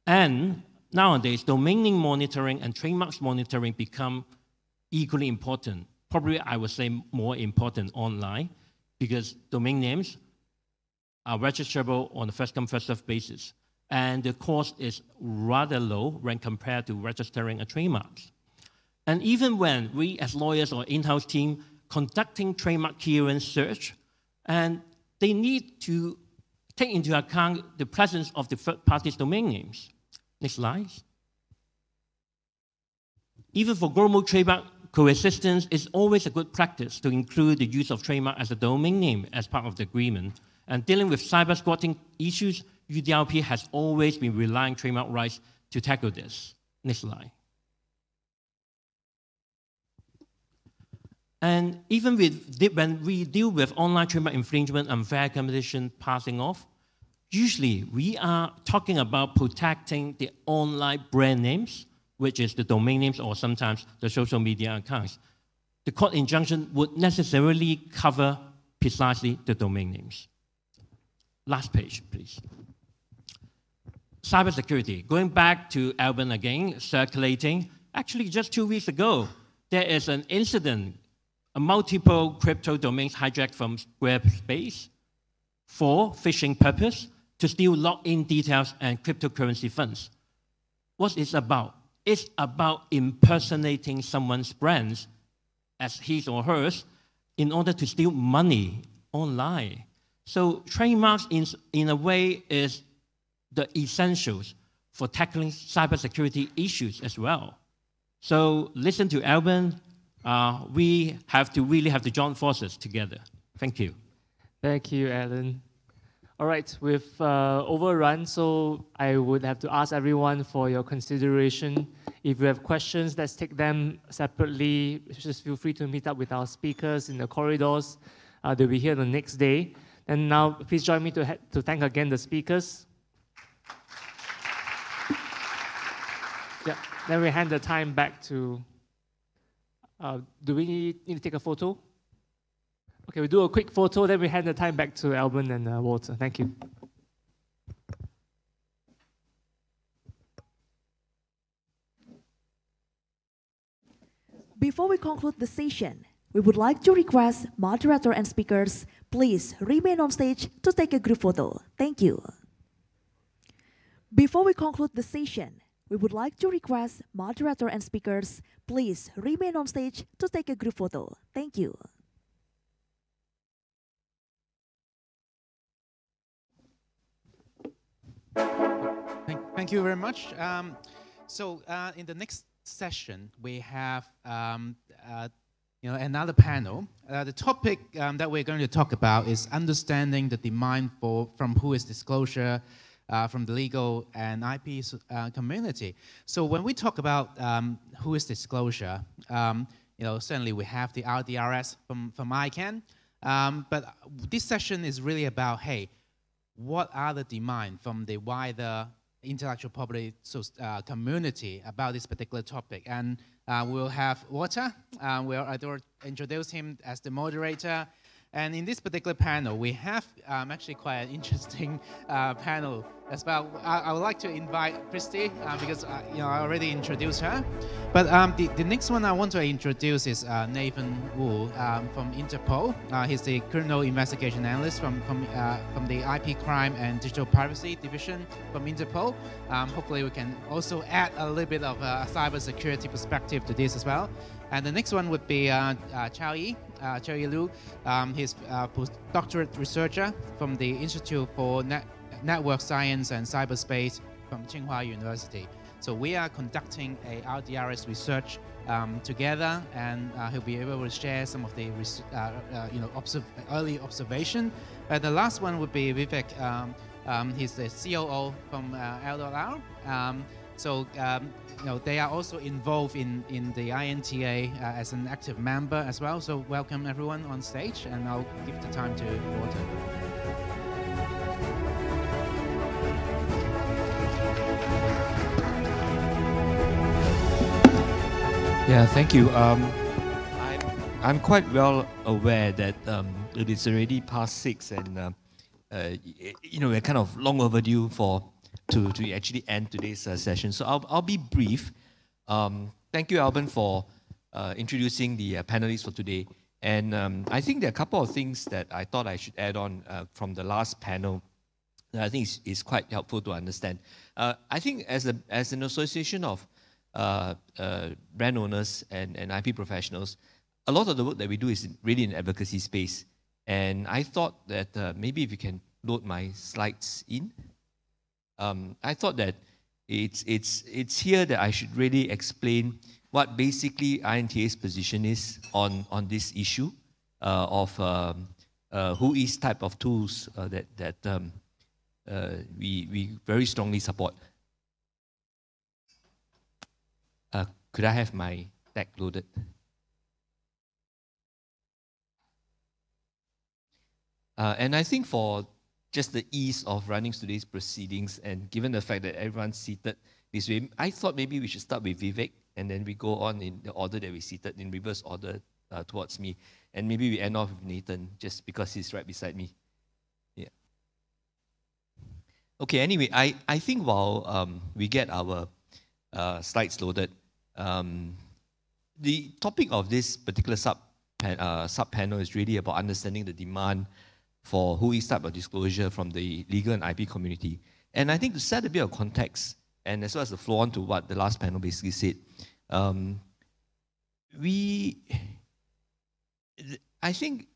And nowadays, domain name monitoring and trademarks monitoring become equally important. Probably, I would say, more important online, because domain names are registrable on a first-come, first-served basis. And the cost is rather low when compared to registering a trademark. And even when we, as lawyers or in-house team, conducting trademark clearance search, and they need to take into account the presence of the third-party domain names. Next slide. Even for global trademark coexistence, it's always a good practice to include the use of trademark as a domain name as part of the agreement. And dealing with cyber squatting issues, UDLP has always been relying on trademark rights to tackle this. Next slide. And even when we deal with online trademark infringement and unfair competition passing off, usually we are talking about protecting the online brand names, which is the domain names or sometimes the social media accounts. The court injunction would necessarily cover precisely the domain names. Last page, please. Cybersecurity. Going back to Alban again, circulating. Actually, just 2 weeks ago, there is an incident, a multiple crypto domains hijacked from Squarespace for phishing purpose to steal login details and cryptocurrency funds. What it's about? It's about impersonating someone's brands as his or hers in order to steal money online. So trademarks, in a way, is the essentials for tackling cybersecurity issues as well. So listen to Alban. We really have to join forces together. Thank you.
Thank you, Alan. All right, we've overrun, so I would have to ask everyone for your consideration. If you have questions, let's take them separately. Just feel free to meet up with our speakers in the corridors. They'll be here the next day. And now, please join me to thank again the speakers. Yeah, then we hand the time back to, do we need to take a photo? Okay, we do a quick photo, then we hand the time back to Alban and Walter. Thank you.
Before we conclude the session, we would like to request moderator and speakers, please remain on stage to take a group photo. Thank you. Before we conclude the session, we would like to request moderator and speakers, please remain on stage to take a group photo. Thank you.
Thank you very much. In the next session, we have another panel. The topic that we're going to talk about is understanding the demand from who is disclosure, from the legal and IP community. So when we talk about who is disclosure, certainly we have the RDRS from ICANN, but this session is really about, hey, what are the demands from the wider intellectual property community about this particular topic? And we'll have Walter. We'll introduce him as the moderator. And in this particular panel, we have actually quite an interesting panel as well. I would like to invite Christy because you know, I already introduced her. But the next one I want to introduce is Nathan Wu from Interpol. He's the criminal investigation analyst from the IP crime and digital privacy division from Interpol. Hopefully we can also add a little bit of a cybersecurity perspective to this as well. And the next one would be Chao Yi Liu. He's a postdoctorate researcher from the Institute for Network Science and Cyberspace from Tsinghua University. So we are conducting a RDRS research together, and he'll be able to share some of the early observation. The last one would be Vivek. He's the COO from LLR. So you know, they are also involved in the INTA as an active member as well. So welcome everyone on stage, and I'll give the time to Walter.
Yeah, thank you. I'm quite well aware that it is already past 6, and you know, we're kind of long overdue to actually end today's session. So I'll be brief. Thank you, Alban, for introducing the panelists for today. And I think there are a couple of things that I thought I should add on from the last panel that I think is quite helpful to understand. I think as an association of brand owners and IP professionals, a lot of the work that we do is really in advocacy space. And I thought that maybe if you can load my slides in. I thought that it's here that I should really explain what basically INTA's position is on this issue of WHOIS type of tools that we very strongly support. Could I have my deck loaded? And I think for just the ease of running today's proceedings, and given the fact that everyone's seated this way, I thought maybe we should start with Vivek, and then we go on in the order that we seated, in reverse order towards me. And maybe we end off with Nathan, just because he's right beside me. Yeah. Okay, anyway, I think while we get our slides loaded, the topic of this particular sub-panel is really about understanding the demand for WHOIS type of disclosure from the legal and IP community. And I think to set a bit of context, and as well as the flow on to what the last panel basically said, I think,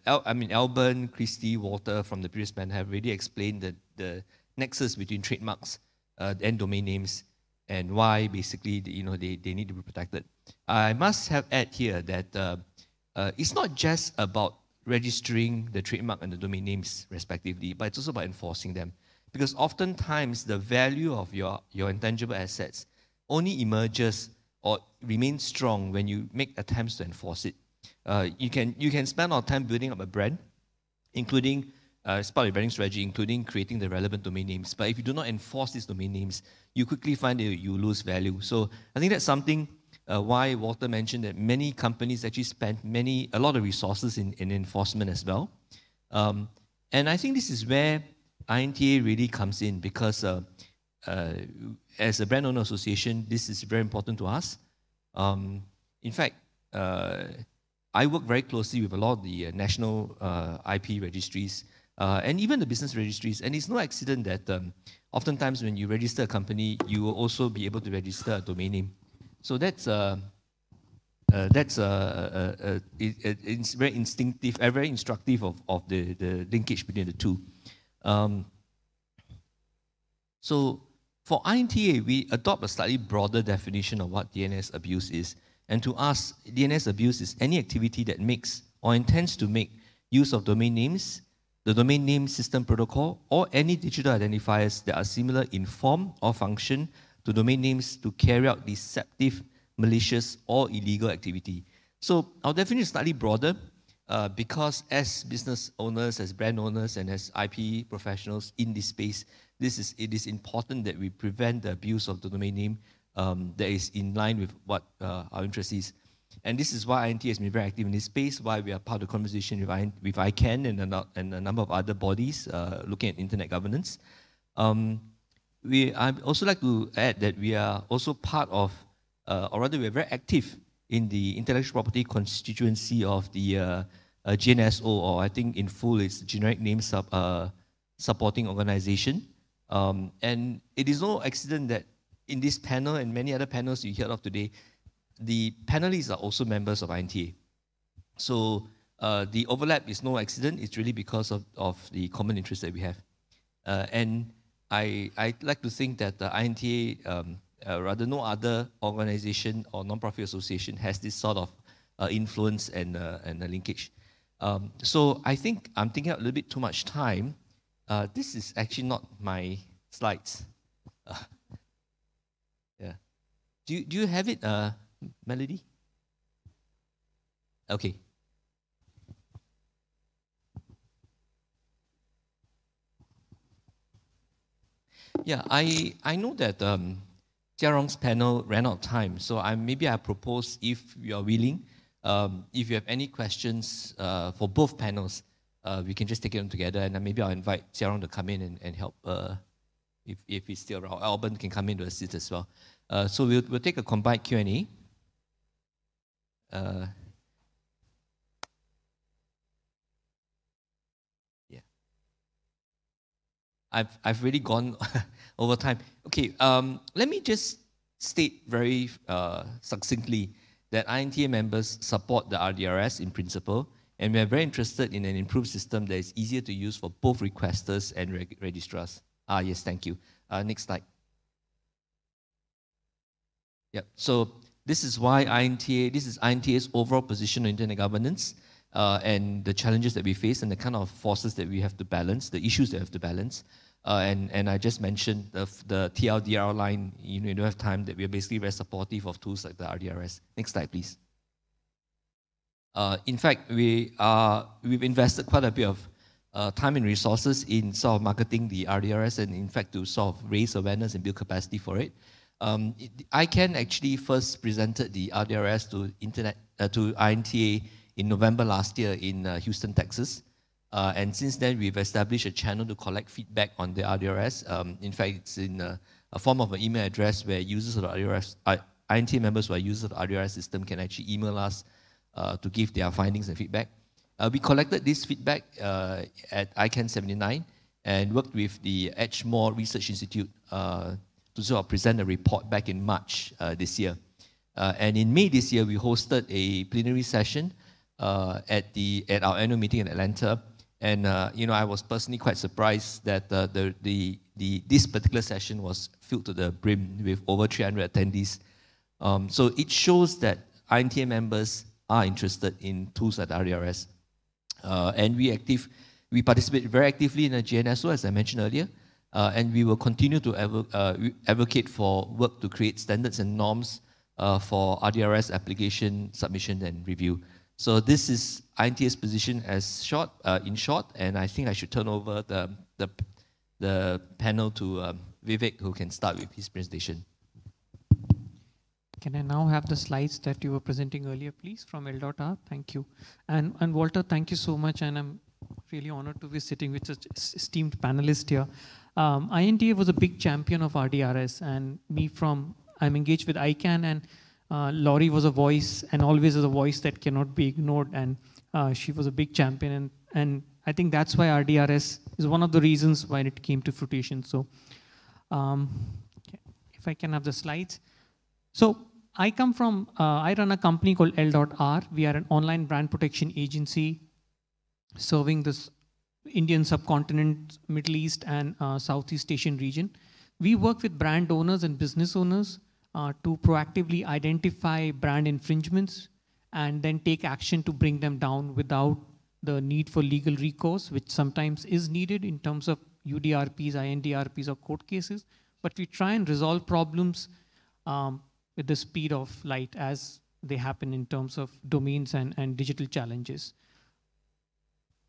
Alban, Christy, Walter from the previous panel have already explained the nexus between trademarks and domain names and why basically they need to be protected. I must have add here that it's not just about registering the trademark and the domain names respectively, but it's also about enforcing them. Because oftentimes the value of your intangible assets only emerges or remains strong when you make attempts to enforce it. You can spend our time building up a brand, including as part of your branding strategy, including creating the relevant domain names. But if you do not enforce these domain names, you quickly find that you lose value. So I think that's something why Walter mentioned that many companies actually spend a lot of resources in enforcement as well. And I think this is where INTA really comes in, because as a brand owner association, this is very important to us. In fact, I work very closely with a lot of the national IP registries and even the business registries. And it's no accident that oftentimes when you register a company, you will also be able to register a domain name. So it's very instinctive, very instructive of the linkage between the two. So for INTA, we adopt a slightly broader definition of what DNS abuse is. And to us, DNS abuse is any activity that makes or intends to make use of domain names, the domain name system protocol, or any digital identifiers that are similar in form or function to domain names to carry out deceptive, malicious, or illegal activity. So our definition is slightly broader because as business owners, as brand owners, and as IP professionals in this space, it is important that we prevent the abuse of the domain name that is in line with what our interest is. And this is why INTA has been very active in this space, why we are part of the conversation with ICANN and a number of other bodies looking at internet governance. I'd also like to add that we are also part of, or rather we are very active in the intellectual property constituency of the GNSO, or I think in full it's generic name supporting organization. And it is no accident that in this panel and many other panels you heard of today, the panelists are also members of INTA. So the overlap is no accident, it's really because of the common interest that we have. And I'd like to think that the INTA, rather no other organization or non-profit association has this sort of influence and a linkage. So I think I'm taking up a little bit too much time. This is actually not my slides. Yeah. Do you have it, Melody? Okay. Yeah, I know that Jiarong's panel ran out of time, so maybe I propose, if you are willing, if you have any questions for both panels, we can just take them together, and then maybe I'll invite Jiarong to come in and help if he's still around. Alban can come in to assist as well. So we'll take a combined Q&A. Yeah. I've really gone over time. Okay, let me just state very succinctly that INTA members support the RDRS in principle, and we are very interested in an improved system that is easier to use for both requesters and registrars. Yes, thank you. Next slide. Yep, so this is why this is INTA's overall position on internet governance and the challenges that we face and the kind of forces that we have to balance, the issues that we have to balance. And I just mentioned the TLDR line, you don't have time, that we are basically very supportive of tools like the RDRS. Next slide, please. In fact, we've invested quite a bit of time and resources in sort of marketing the RDRS, and in fact to sort of raise awareness and build capacity for it. ICANN actually first presented the RDRS to INTA in November last year in Houston, Texas. And since then, we've established a channel to collect feedback on the RDRS. In fact, it's in a form of an email address where users of the RDRS, INTA members who are users of the RDRS system can actually email us to give their findings and feedback. We collected this feedback at ICANN 79 and worked with the Edgemore Research Institute to sort of present a report back in March this year. And in May this year, we hosted a plenary session at our annual meeting in Atlanta. And I was personally quite surprised that this particular session was filled to the brim with over 300 attendees. So it shows that INTA members are interested in tools like RDRS. And we participate very actively in the GNSO, as I mentioned earlier. And we will continue to advocate for work to create standards and norms for RDRS application submission and review. So this is INTA's position in short, and I think I should turn over the panel to Vivek, who can start with his presentation.
Can I now have the slides that you were presenting earlier, please, from L.R? Thank you. And Walter, thank you so much, and I'm really honored to be sitting with such esteemed panelists here. INTA was a big champion of RDRS, and I'm engaged with ICANN, and Laurie was a voice, and always is a voice that cannot be ignored, and she was a big champion, and I think that's why RDRS is one of the reasons why it came to fruition. So if I can have the slides. So I run a company called L.R. We are an online brand protection agency serving this Indian subcontinent, Middle East, and Southeast Asian region. We work with brand owners and business owners to proactively identify brand infringements and then take action to bring them down without the need for legal recourse, which sometimes is needed in terms of UDRPs, INDRPs, or court cases. But we try and resolve problems with the speed of light as they happen in terms of domains and digital challenges.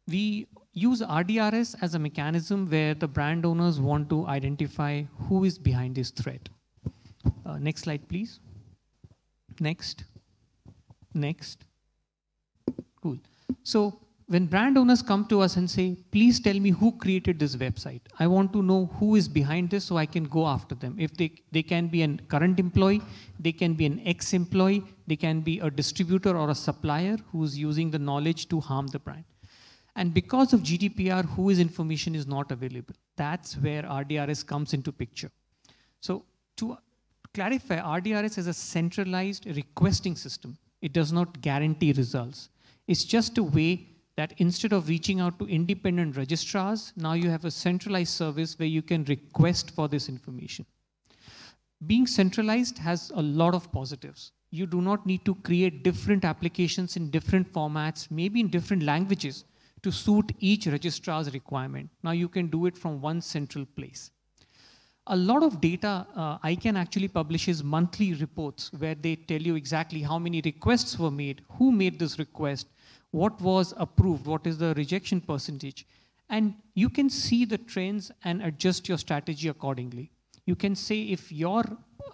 We use RDRS as a mechanism where the brand owners want to identify who is behind this threat. Next slide, please. Next. Next. Cool. So when brand owners come to us and say, please tell me who created this website. I want to know who is behind this so I can go after them. If they can be a current employee, they can be an ex-employee, they can be a distributor or a supplier who's using the knowledge to harm the brand. And because of GDPR, whose information is not available. That's where RDRS comes into picture. So to clarify, RDRS is a centralized requesting system. It does not guarantee results. It's just a way that instead of reaching out to independent registrars, now you have a centralized service where you can request for this information. Being centralized has a lot of positives. You do not need to create different applications in different formats, maybe in different languages, to suit each registrar's requirement. Now you can do it from one central place. A lot of data, ICANN actually publishes monthly reports where they tell you exactly how many requests were made, who made this request, what was approved, what is the rejection percentage. And you can see the trends and adjust your strategy accordingly. You can say if your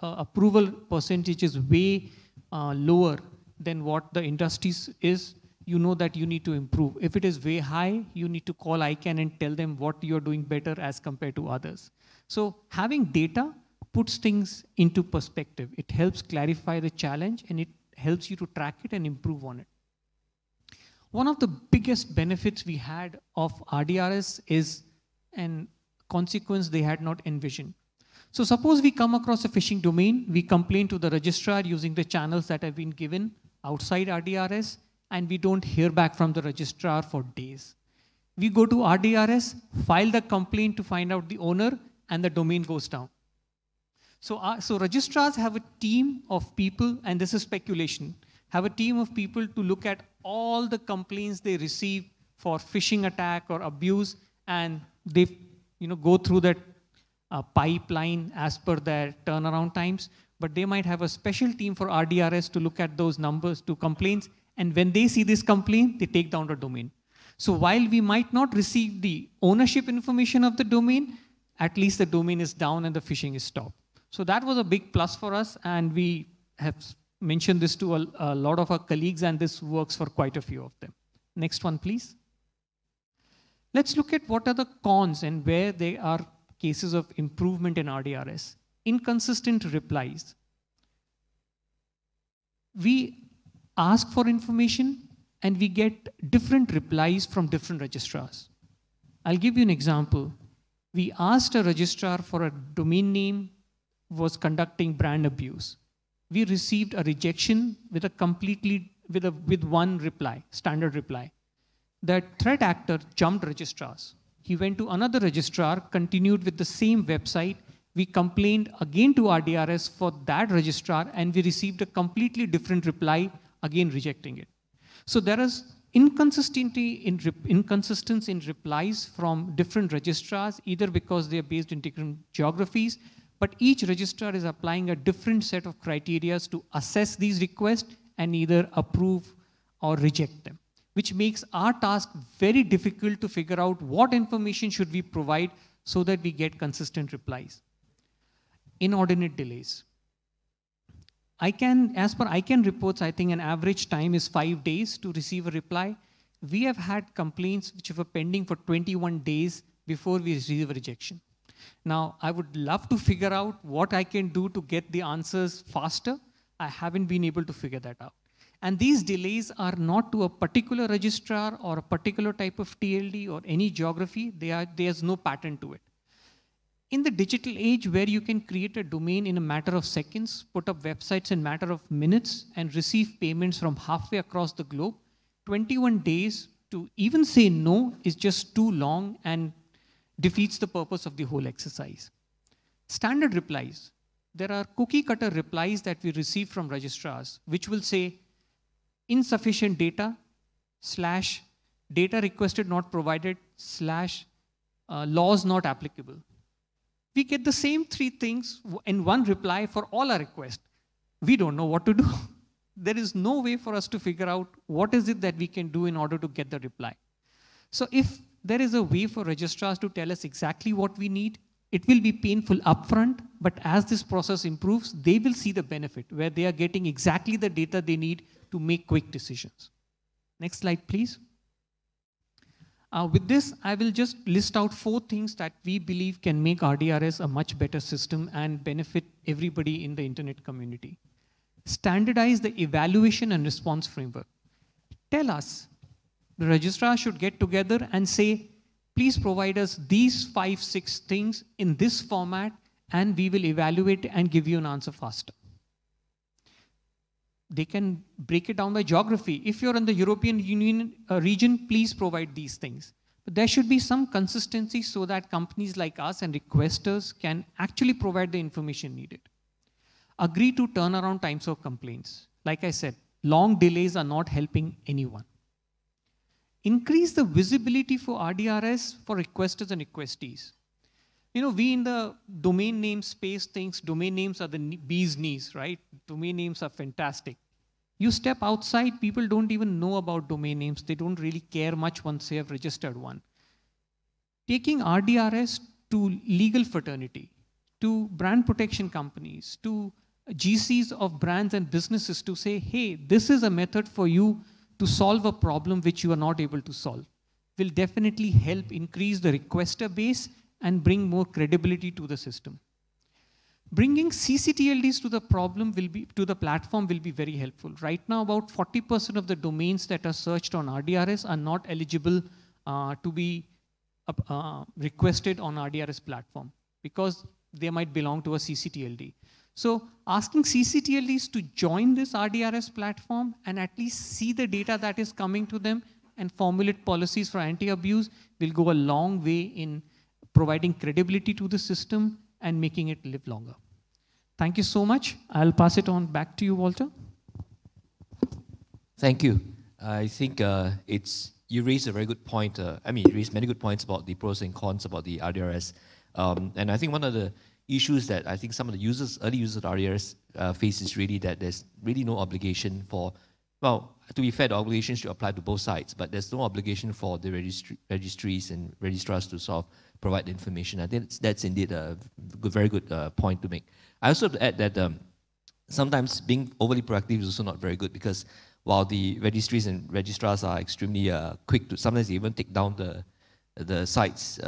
approval percentage is way lower than what the industry is, you know that you need to improve. If it is way high, you need to call ICANN and tell them what you're doing better as compared to others. So having data puts things into perspective. It helps clarify the challenge and it helps you to track it and improve on it. One of the biggest benefits we had of RDRS is a consequence they had not envisioned. So suppose we come across a phishing domain, we complain to the registrar using the channels that have been given outside RDRS, and we don't hear back from the registrar for days. We go to RDRS, file the complaint to find out the owner, and the domain goes down. So registrars have a team of people, and this is speculation, have a team of people to look at all the complaints they receive for phishing attack or abuse, and they go through that pipeline as per their turnaround times. But they might have a special team for RDRS to look at those numbers to complaints, and when they see this complaint, they take down the domain. So while we might not receive the ownership information of the domain, at least the domain is down and the phishing is stopped. So that was a big plus for us, and we have mentioned this to a lot of our colleagues, and this works for quite a few of them. Next one, please. Let's look at what are the cons and where there are cases of improvement in RDRS. Inconsistent replies. We ask for information and we get different replies from different registrars. I'll give you an example. We asked a registrar for a domain name was conducting brand abuse. We received a rejection with with one reply, standard reply. The threat actor jumped registrars. He went to another registrar, continued with the same website. We complained again to RDRS for that registrar, and we received a completely different reply, again rejecting it. So there is inconsistency in replies from different registrars, either because they are based in different geographies, but each registrar is applying a different set of criteria to assess these requests and either approve or reject them, which makes our task very difficult to figure out what information should we provide so that we get consistent replies. Inordinate delays. As per ICANN reports, I think an average time is 5 days to receive a reply. We have had complaints which were pending for 21 days before we receive a rejection. Now, I would love to figure out what I can do to get the answers faster. I haven't been able to figure that out. And these delays are not to a particular registrar or a particular type of TLD or any geography. There's no pattern to it. In the digital age where you can create a domain in a matter of seconds, put up websites in a matter of minutes, and receive payments from halfway across the globe, 21 days to even say no is just too long and defeats the purpose of the whole exercise. Standard replies. There are cookie cutter replies that we receive from registrars, which will say insufficient data / data requested not provided / laws not applicable. We get the same 3 things in one reply for all our requests. We don't know what to do. There is no way for us to figure out what is it that we can do in order to get the reply. So if there is a way for registrars to tell us exactly what we need, It will be painful upfront, but as this process improves, they will see the benefit where they are getting exactly the data they need to make quick decisions. Next slide, please. With this, I will just list out 4 things that we believe can make RDRS a much better system and benefit everybody in the internet community. Standardize the evaluation and response framework. Tell us, the registrar should get together and say, please provide us these 5, 6 things in this format, and we will evaluate and give you an answer faster. They can break it down by geography. If you're in the European Union region, please provide these things. But there should be some consistency so that companies like us and requesters can actually provide the information needed. Agree to turnaround times of complaints. Like I said, long delays are not helping anyone. Increase the visibility for RDRS for requesters and requestees. You know, we in the domain name space thinks domain names are the bee's knees, right? Domain names are fantastic. You step outside, people don't even know about domain names. They don't really care much once they have registered one. Taking RDRS to legal fraternity, to brand protection companies, to GCs of brands and businesses to say, hey, this is a method for you to solve a problem which you are not able to solve, will definitely help increase the requester base and bring more credibility to the system. Bringing CCTLDs to the platform will be very helpful. Right now, about 40% of the domains that are searched on RDRS are not eligible to be requested on RDRS platform because they might belong to a CCTLD. So asking CCTLDs to join this RDRS platform and at least see the data that is coming to them and formulate policies for anti-abuse will go a long way in providing credibility to the system and making it live longer. Thank you so much. I'll pass it on back to you, Walter.
Thank you. I think you raised a very good point. You raised many good points about the pros and cons about the RDRS. And I think one of the issues that I think some of the users, early users of RDRS face is really that there's really no obligation for, well, to be fair, the obligation should apply to both sides, but there's no obligation for the registries and registrars to sort of provide the information. I think that's indeed a very good point to make. I also have to add that sometimes being overly proactive is also not very good because while the registries and registrars are extremely quick to, sometimes they even take down the sites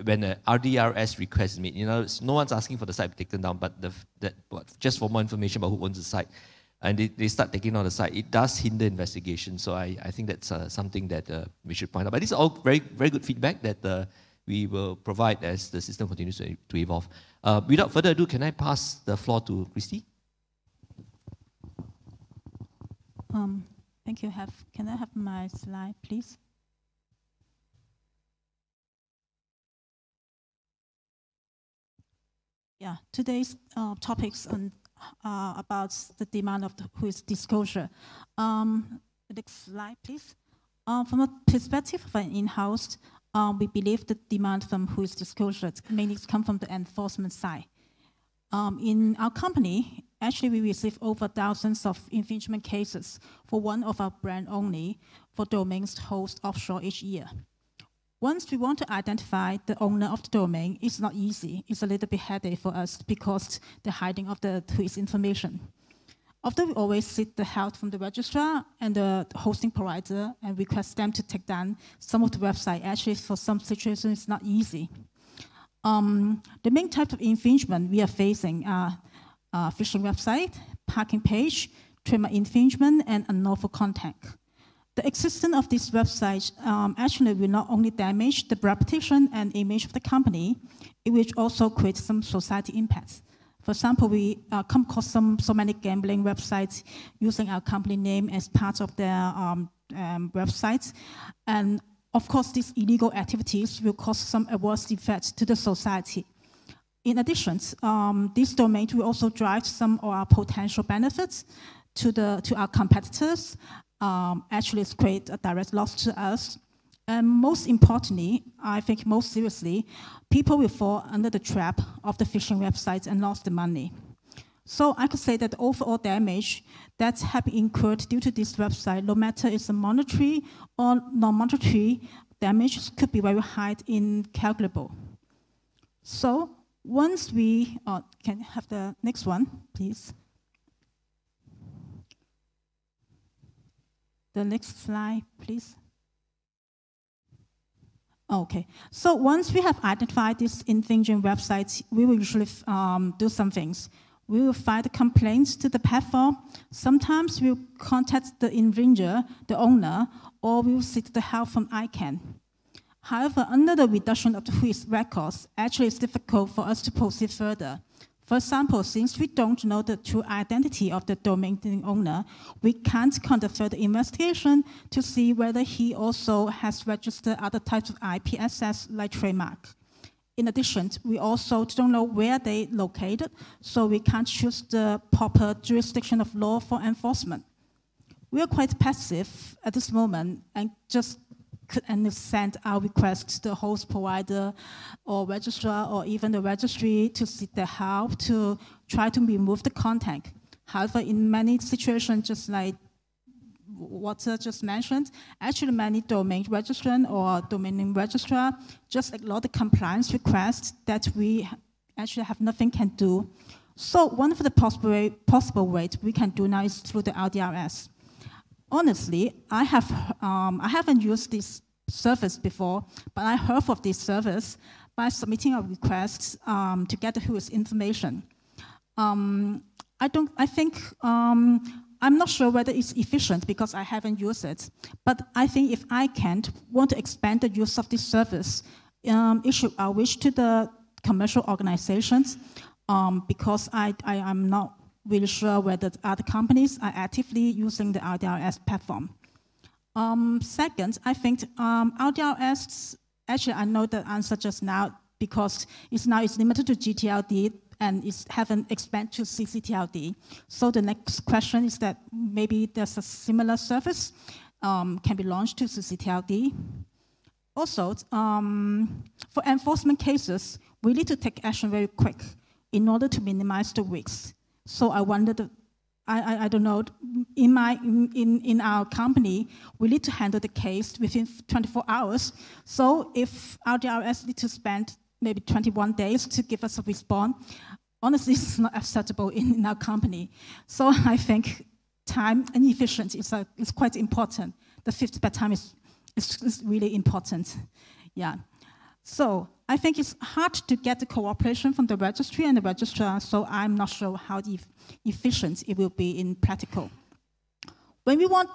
when an RDRS request is made. You know, no one's asking for the site to be taken down, but just for more information about who owns the site, and they start taking down the site, it does hinder investigation. So I think that's something that we should point out. But these are all very, very good feedback that we will provide as the system continues to evolve. Without further ado, can I pass the floor to Christy?
Thank you. Can I have my slide, please? Yeah, today's topics about the demand of whose disclosure. Next slide, please. From a perspective of an in-house, we believe the demand from whose disclosure mainly comes from the enforcement side. In our company, actually we receive over thousands of infringement cases for one of our brand only for domains hosted offshore each year. Once we want to identify the owner of the domain, it's not easy. It's a little bit headache for us because the hiding of the whose information. Often we always seek the help from the registrar and the hosting provider and request them to take down some of the website. Actually, for some situations, it's not easy. The main type of infringement we are facing are phishing website, parking page, trademark infringement, and unlawful content. The existence of this website actually will not only damage the reputation and image of the company, it will also create some society impacts. For example, we come across so many gambling websites using our company name as part of their websites. And of course, these illegal activities will cause some adverse effects to the society. In addition, this domain will also drive some of our potential benefits to our competitors. Actually, it's create a direct loss to us. And most importantly, I think most seriously, people will fall under the trap of the phishing websites and lose the money. So I could say that the overall damage that's have been incurred due to this website, no matter it's a monetary or non-monetary damage, could be very high, incalculable. So Once we can have the next one, please. The next slide, please. Okay, so once we have identified these infringing websites, we will usually do some things. We will file the complaints to the platform. Sometimes we'll contact the infringer, the owner, or we will seek the help from ICANN. However, under the reduction of the whois records, actually it's difficult for us to proceed further. For example, since we don't know the true identity of the domain owner, we can't conduct further investigation to see whether he also has registered other types of IP access like trademark. In addition, we also don't know where they located, so we can't choose the proper jurisdiction of law for enforcement. We are quite passive at this moment and just could send our request to the host provider or registrar or even the registry to seek their help to try to remove the content. However, in many situations, just like Walter just mentioned, actually many domain registrant or domain name registrar just ignore the compliance request that we actually have nothing can do. So one of the possible ways we can do now is through the RDRS. Honestly, I haven't used this service before, but I heard of this service by submitting a request to get the whois information. I'm not sure whether it's efficient because I haven't used it, but I think if I want to expand the use of this service, it should outreach to the commercial organizations because I'm not really sure whether other companies are actively using the RDRS platform. Second, I think RDRS, actually I know the answer just now because it's limited to GTLD and it haven't expanded to CCTLD. So the next question is that maybe there's a similar service can be launched to CCTLD. Also, for enforcement cases, we need to take action very quick in order to minimize the risks. So I wondered, I don't know, in our company, we need to handle the case within 24 hours. So if RDRS need to spend maybe 21 days to give us a response, honestly, it's not acceptable in our company. So I think time and efficiency is quite important. The feedback time is really important. Yeah. So I think it's hard to get the cooperation from the registry and the registrar, so I'm not sure how efficient it will be in practical. When we want,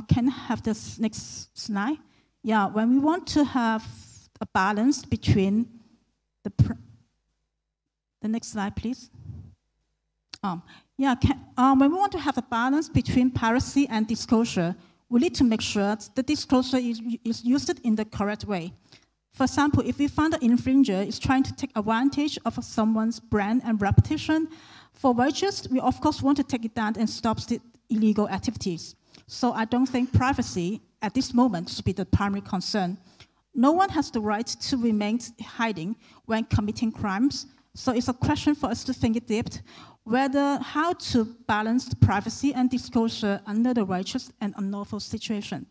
can I have this next slide? Yeah, when we want to have a balance between the next slide, please. When we want to have a balance between piracy and disclosure, we need to make sure the disclosure is used in the correct way. For example, if we find the infringer is trying to take advantage of someone's brand and reputation, for righteous, we of course want to take it down and stop the illegal activities. So I don't think privacy at this moment should be the primary concern. No one has the right to remain hiding when committing crimes. So it's a question for us to think deep whether how to balance the privacy and disclosure under the righteous and unlawful situation.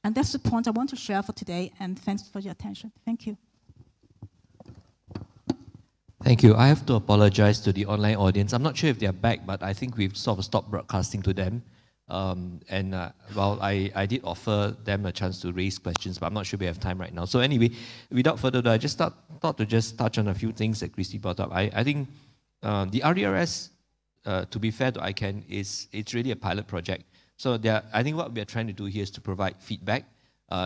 And that's the point I want to share for today, and thanks for your attention. Thank you.
Thank you. I have to apologize to the online audience. I'm not sure if they're back, but I think we've sort of stopped broadcasting to them. Well, I did offer them a chance to raise questions, but I'm not sure we have time right now. So anyway, without further ado, I just thought to just touch on a few things that Christy brought up. I think the RDRS, to be fair to ICANN, it's really a pilot project. So I think what we are trying to do here is to provide feedback.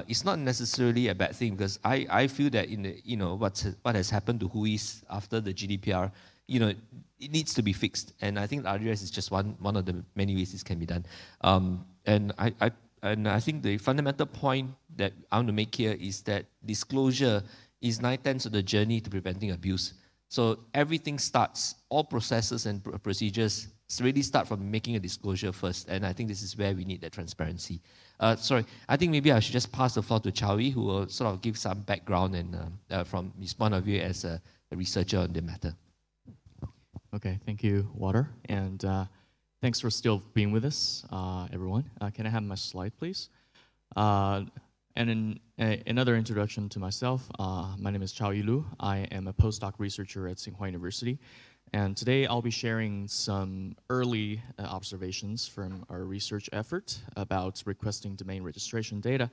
It's not necessarily a bad thing because I feel that what has happened to whois after the GDPR, it needs to be fixed. And I think the RDRS is just one of the many ways this can be done. And I think the fundamental point that I want to make here is that disclosure is 9/10 of the journey to preventing abuse. So everything starts, all processes and procedures really start from making a disclosure first, and I think this is where we need that transparency. Sorry, I think maybe I should just pass the floor to Chowie, who will sort of give some background and from his point of view as a researcher on the matter.
Okay, thank you, Walter, and thanks for still being with us, everyone. Can I have my slide, please? And in another introduction to myself, my name is Chao Yilu. I am a postdoc researcher at Tsinghua University. And today I'll be sharing some early observations from our research effort about requesting domain registration data.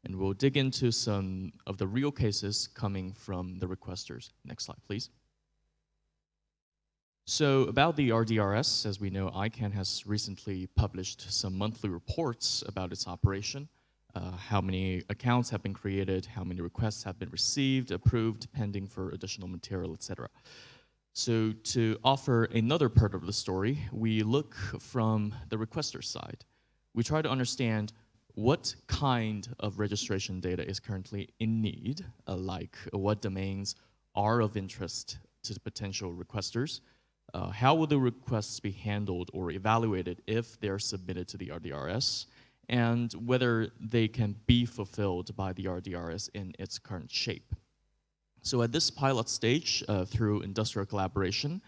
And we'll dig into some of the real cases coming from the requesters. Next slide, please. So about the RDRS, as we know, ICANN has recently published some monthly reports about its operation, how many accounts have been created, how many requests have been received, approved, pending for additional material, etc. So to offer another part of the story, we look from the requester side. We try to understand what kind of registration data is currently in need, like what domains are of interest to the potential requesters, how will the requests be handled or evaluated if they're submitted to the RDRS, and whether they can be fulfilled by the RDRS in its current shape. So at this pilot stage, through industrial collaboration,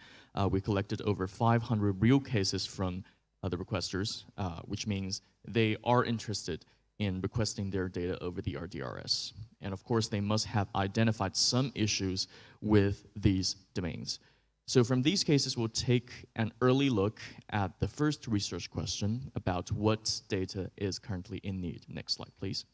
we collected over 500 real cases from the requesters, which means they are interested in requesting their data over the RDRS. And of course, they must have identified some issues with these domains. So from these cases, we'll take an early look at the first research question about what data is currently in need. Next slide, please.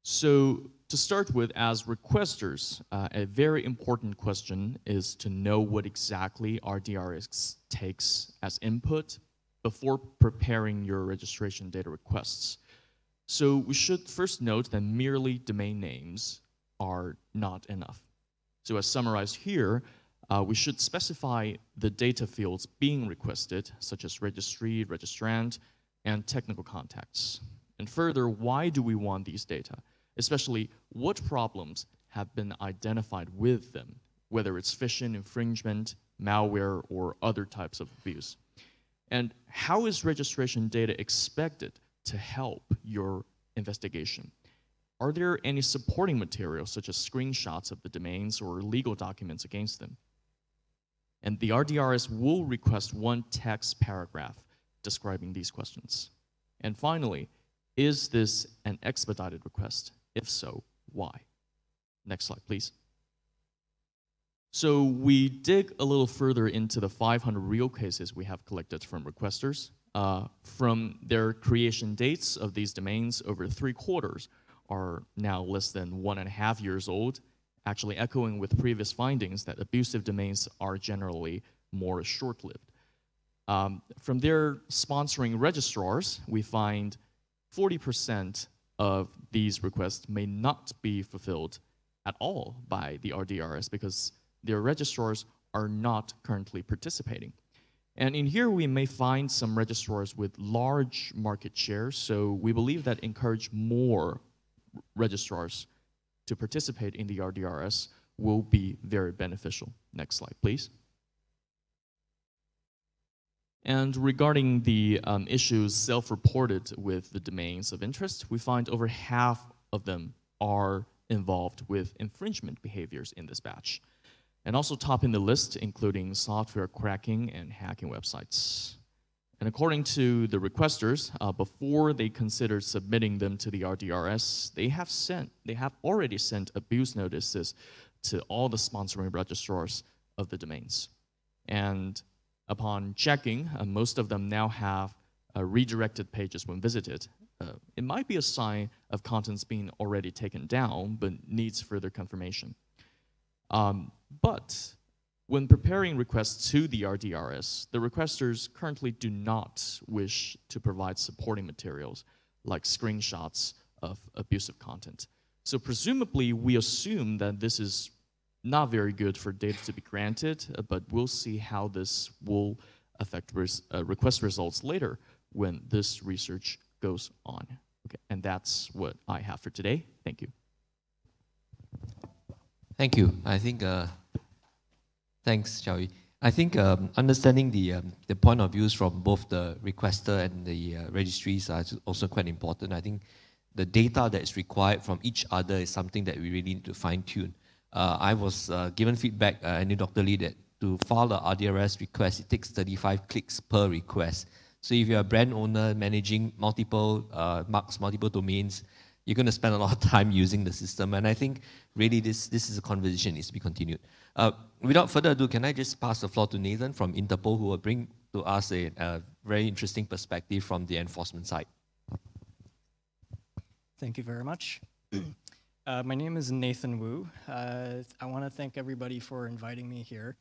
So to start with, as requesters, a very important question is to know what exactly RDRS takes as input before preparing your registration data requests. So we should first note that merely domain names are not enough. So as summarized here, we should specify the data fields being requested, such as registry, registrant, and technical contacts. And further, why do we want these data? Especially, what problems have been identified with them, whether it's phishing, infringement, malware, or other types of abuse. And how is registration data expected to help your investigation? Are there any supporting materials, such as screenshots of the domains or legal documents against them? And the RDRS will request one text paragraph describing these questions. And finally, is this an expedited request? If so, why? Next slide, please. So we dig a little further into the 500 real cases we have collected from requesters. From their creation dates of these domains, over 3/4 are now less than 1.5 years old, actually echoing with previous findings that abusive domains are generally more short-lived. From their sponsoring registrars, we find 40% of these requests may not be fulfilled at all by the RDRS because their registrars are not currently participating. And in here, we may find some registrars with large market shares, so we believe that encourage more registrars to participate in the RDRS will be very beneficial. Next slide, please. And regarding the issues self-reported with the domains of interest, we find over half of them are involved with infringement behaviors in this batch. And also topping the list, including software cracking and hacking websites. And according to the requesters, before they considered submitting them to the RDRS, they have already sent abuse notices to all the sponsoring registrars of the domains. And upon checking, most of them now have redirected pages when visited. It might be a sign of contents being already taken down, but needs further confirmation. But when preparing requests to the RDRS, the requesters currently do not wish to provide supporting materials like screenshots of abusive content. So presumably, we assume that this is not very good for data to be granted, but we'll see how this will affect request results later when this research goes on. Okay, and that's what I have for today. Thank you.
Thank you. I think, thanks, Xiaoyi. I think understanding the point of views from both the requester and the registries are also quite important. I think the data that is required from each other is something that we really need to fine-tune. I was given feedback, I knew Dr. Lee, that to file the RDRS request, it takes 35 clicks per request. So if you're a brand owner managing multiple marks, multiple domains, you're going to spend a lot of time using the system. And I think really this is a conversation that needs to be continued. Without further ado, can I just pass the floor to Nathan from Interpol, who will bring to us a very interesting perspective from the enforcement side.
Thank you very much. My name is Nathan Wu. I want to thank everybody for inviting me here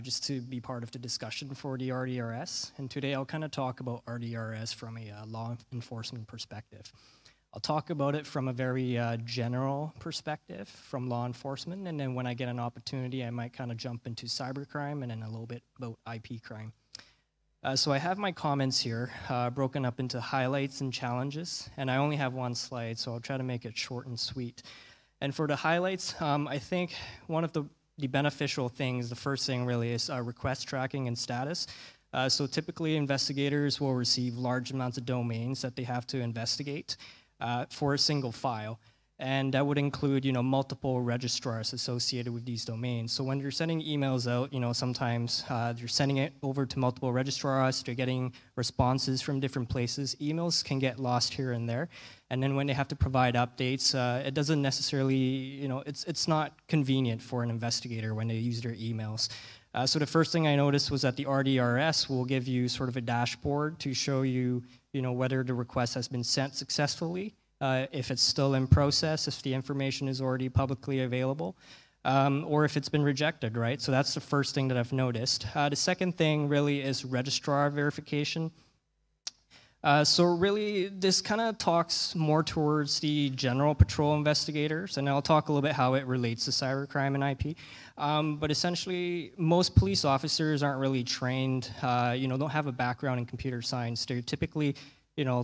just to be part of the discussion for the RDRS. And today I'll kind of talk about RDRS from a law enforcement perspective. I'll talk about it from a very general perspective from law enforcement, and then when I get an opportunity, I might kind of jump into cybercrime and then a little bit about IP crime. So I have my comments here broken up into highlights and challenges, and I only have one slide, so I'll try to make it short and sweet. And for the highlights, I think one of the beneficial things, the first thing really is request tracking and status. So typically investigators will receive large amounts of domains that they have to investigate for a single file. And that would include, multiple registrars associated with these domains. So when you're sending emails out, sometimes you're sending it over to multiple registrars, they're getting responses from different places. Emails can get lost here and there. And then when they have to provide updates, it doesn't necessarily, it's not convenient for an investigator when they use their emails. So the first thing I noticed was that the RDRS will give you sort of a dashboard to show you, whether the request has been sent successfully, if it's still in process, if the information is already publicly available, or if it's been rejected, right? So that's the first thing that I've noticed. The second thing really is registrar verification. So really, this kind of talks more towards the general patrol investigators, and I'll talk a little bit how it relates to cybercrime and IP. But essentially, most police officers aren't really trained, don't have a background in computer science. They're typically,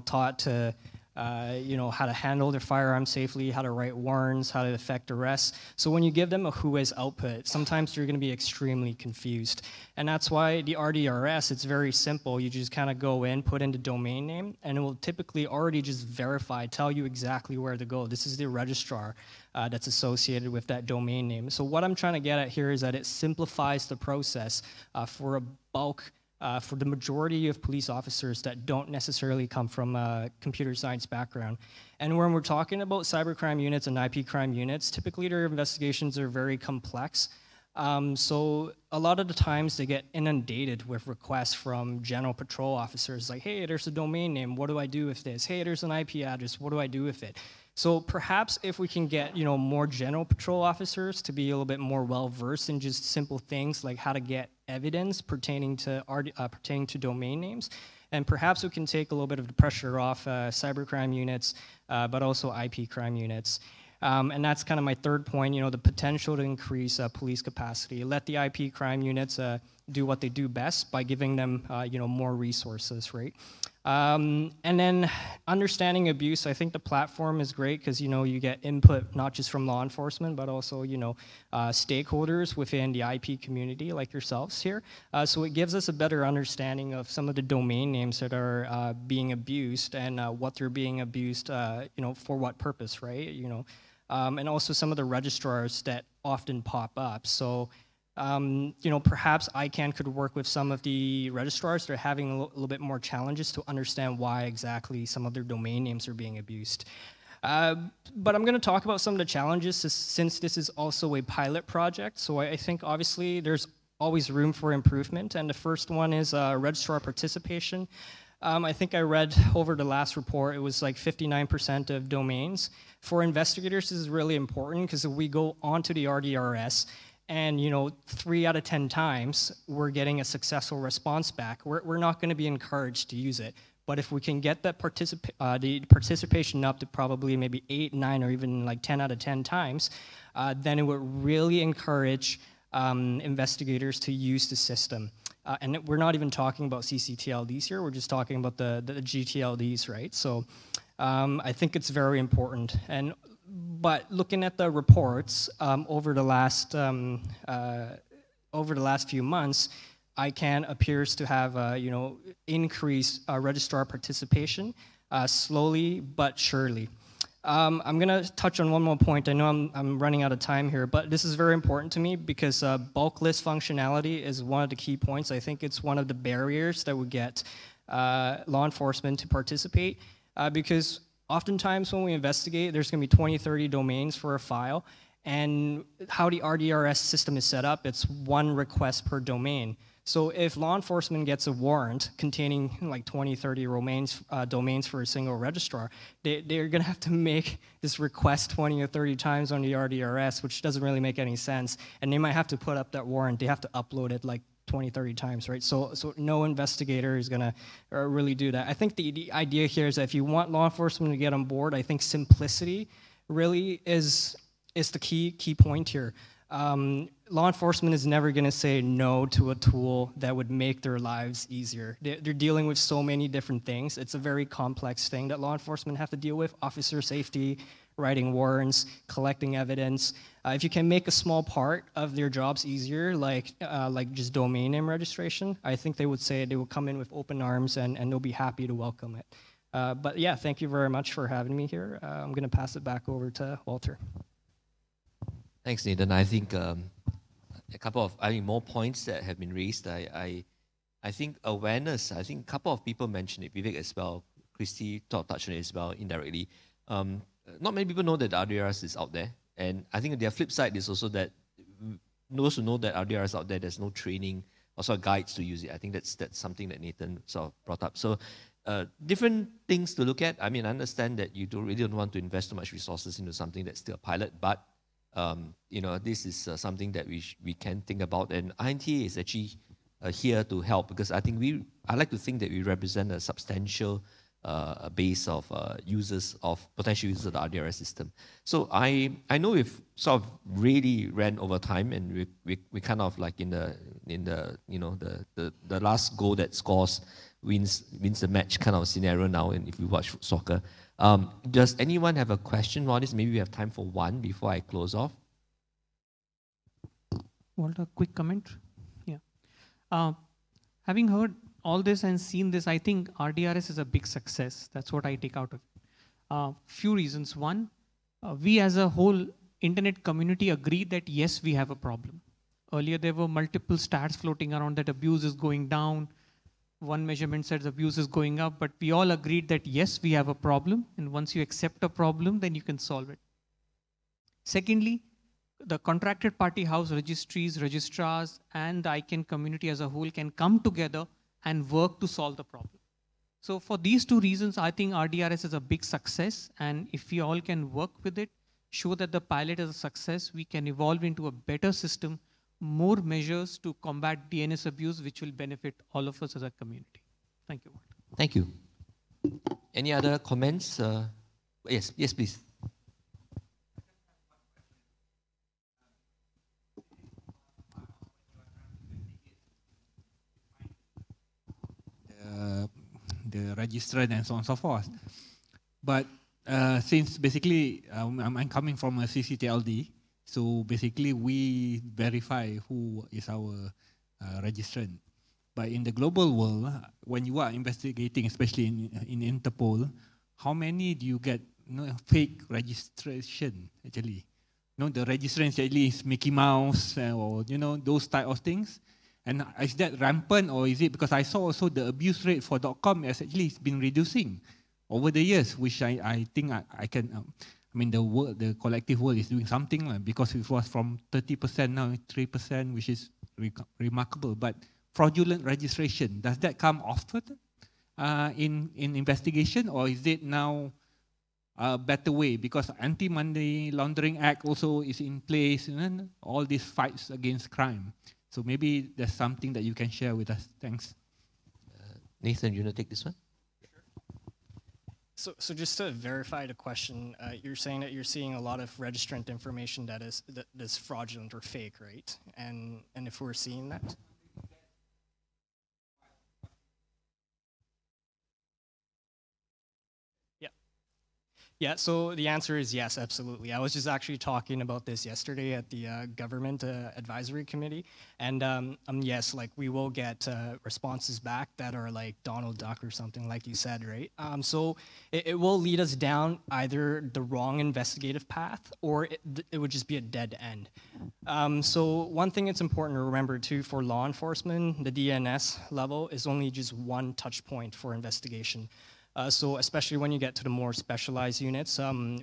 taught to how to handle their firearm safely, how to write warrants, how to effect arrests. So when you give them a who-is output, sometimes you're going to be extremely confused. And that's why the RDRS, it's very simple. You just kind of go in, put in the domain name, and it will typically already just verify, tell you exactly where to go. This is the registrar that's associated with that domain name. So what I'm trying to get at here is that it simplifies the process for a bulk for the majority of police officers that don't necessarily come from a computer science background. And when we're talking about cybercrime units and IP crime units, typically their investigations are very complex. So a lot of the times they get inundated with requests from general patrol officers like, hey, there's a domain name, what do I do with this? Hey, there's an IP address, what do I do with it? So perhaps if we can get more general patrol officers to be a little bit more well-versed in just simple things like how to get evidence pertaining to domain names, and perhaps we can take a little bit of the pressure off cybercrime units, but also IP crime units. And that's kind of my third point, the potential to increase police capacity. Let the IP crime units do what they do best by giving them more resources, right? And then understanding abuse, I think the platform is great because you get input not just from law enforcement, but also stakeholders within the IP community like yourselves here. So it gives us a better understanding of some of the domain names that are being abused and what they're being abused, for what purpose, right? And also some of the registrars that often pop up. So perhaps ICANN could work with some of the registrars that are having a little bit more challenges to understand why exactly some of their domain names are being abused. But I'm going to talk about some of the challenges since this is also a pilot project. So I think obviously there's always room for improvement. And the first one is registrar participation. I think I read over the last report, it was like 59% of domains. For investigators, this is really important because if we go onto the RDRS, and 3 out of 10 times we're getting a successful response back, we're not going to be encouraged to use it. But if we can get that the participation up to probably maybe 8, 9, or even like 10 out of 10 times, then it would really encourage investigators to use the system. And we're not even talking about CCTLDs here, we're just talking about the GTLDs, right? So I think it's very important. But looking at the reports over the last few months, ICANN appears to have increased registrar participation slowly but surely. I'm going to touch on one more point. I know I'm running out of time here, but this is very important to me because bulk list functionality is one of the key points. I think it's one of the barriers that we get law enforcement to participate because oftentimes when we investigate, there's going to be 20, 30 domains for a file. And how the RDRS system is set up, it's one request per domain. So if law enforcement gets a warrant containing like 20, 30 domains for a single registrar, they're going to have to make this request 20 or 30 times on the RDRS, which doesn't really make any sense. And they might have to put up that warrant. They have to upload it like 20, 30 times, right? So no investigator is going to really do that. I think the idea here is that if you want law enforcement to get on board, I think simplicity really is the key point here. Law enforcement is never going to say no to a tool that would make their lives easier. They're dealing with so many different things. It's a very complex thing that law enforcement have to deal with: officer safety, writing warrants, collecting evidence. If you can make a small part of their jobs easier, like just domain name registration, I think they would say they will come in with open arms and they'll be happy to welcome it. But yeah, thank you very much for having me here. I'm going to pass it back over to Walter.
Thanks, Nathan. I think a couple of more points that have been raised. I think awareness. I think a couple of people mentioned it. Vivek as well. Christy touched on it as well indirectly. Not many people know that RDRS is out there, and I think the flip side is also that those who know that RDRS is out there, there's no training or sort of guides to use it. I think that's something that Nathan sort of brought up. So different things to look at. I mean, I understand that you really don't want to invest too much resources into something that's still a pilot, but you know, this is something that we can think about, and INTA is actually here to help, because I think I like to think that we represent a substantial base of potential users of the RDRS system. So I know we've sort of really ran over time, and we kind of like in the you know the last goal that scores wins the match kind of scenario now. And if you watch soccer. Does anyone have a question about this? Maybe we have time for one before I close off.
Walter, quick comment. Yeah. Having heard all this and seen this, I think RDRS is a big success. That's what I take out of it. Few reasons. One, we as a whole internet community agree that yes, we have a problem. Earlier, there were multiple stats floating around that abuse is going down. One measurement says abuse is going up, but we all agreed that yes, we have a problem, and once you accept a problem, then you can solve it. Secondly, the contracted party house registries, registrars, and the ICANN community as a whole can come together and work to solve the problem. So for these two reasons, I think RDRS is a big success, and if we all can work with it, show that the pilot is a success, we can evolve into a better system, more measures to combat DNS abuse, which will benefit all of us as a community. Thank you.
Thank you. Any other comments? Yes, please.
The registrant and so on and so forth. But since basically I'm coming from a CCTLD, so basically we verify who is our registrant. But in the global world, when you are investigating, especially in Interpol, how many do you get fake registration actually? The registrant actually is Mickey Mouse or those type of things. And is that rampant, or is it because I saw also the abuse rate for .com has actually been reducing over the years, which I think I can. I mean, the collective world is doing something because it was from 30% now 3%, which is remarkable. But fraudulent registration, does that come often in investigation, or is it now a better way? Because Anti-Money Laundering Act also is in place, and all these fights against crime. So maybe there's something that you can share with us. Thanks.
Nathan, you want to take this one?
So just to verify the question, you're saying that you're seeing a lot of registrant information that is fraudulent or fake, right? And if we're seeing that? Yeah, so the answer is yes, absolutely. I was just actually talking about this yesterday at the Government Advisory Committee. And yes, like we will get responses back that are like Donald Duck or something like you said, right? So it will lead us down either the wrong investigative path or it would just be a dead end. So one thing it's important to remember too for law enforcement, the DNS level is only just one touch point for investigation. So especially when you get to the more specialized units,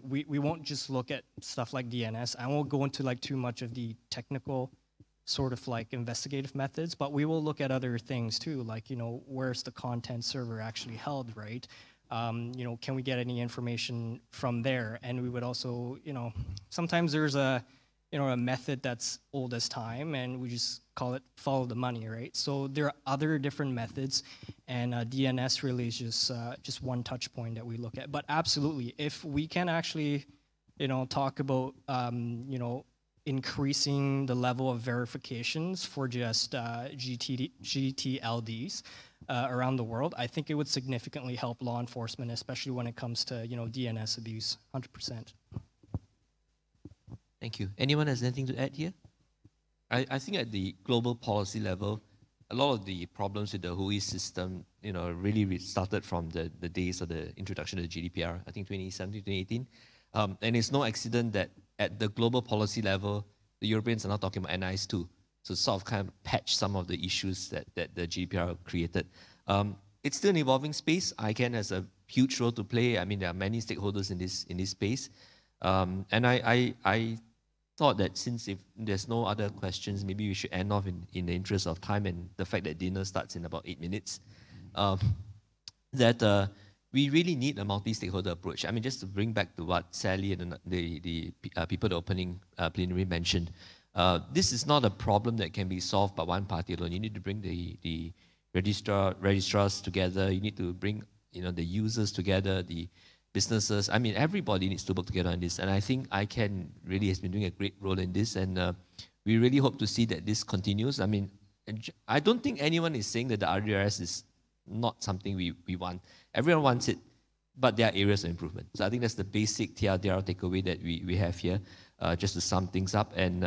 we won't just look at stuff like DNS. I won't go into like too much of the technical sort of like investigative methods, but we will look at other things too, like, you know, where's the content server actually held, right? You know, can we get any information from there? And we would also, you know, sometimes there's a, you know, a method that's old as time, and we just call it follow the money, right? So there are other different methods, and DNS really is just one touch point that we look at. But absolutely, if we can actually, you know, talk about, you know, increasing the level of verifications for just GTLDs around the world, I think it would significantly help law enforcement, especially when it comes to, you know, DNS abuse, 100%.
Thank you. Anyone has anything to add here? I think at the global policy level, a lot of the problems with the WHOI system, you know, really started from the days of the introduction of the GDPR, I think 2017, 2018. And it's no accident that at the global policy level, the Europeans are now talking about NIS too. So sort of kind of patch some of the issues that the GDPR created. It's still an evolving space. ICANN has a huge role to play. I mean, there are many stakeholders in this space. And I thought that since if there's no other questions, maybe we should end off in the interest of time and the fact that dinner starts in about 8 minutes, that we really need a multi-stakeholder approach. I mean, just to bring back to what Sally and the people at the opening plenary mentioned, this is not a problem that can be solved by one party alone. You need to bring the registrars together. You need to bring, you know, the users together, the businesses. I mean, everybody needs to work together on this. And I think ICANN really has been doing a great role in this. And we really hope to see that this continues. I mean, I don't think anyone is saying that the RDRS is not something we want. Everyone wants it, but there are areas of improvement. So I think that's the basic TLDR takeaway that we have here, just to sum things up. And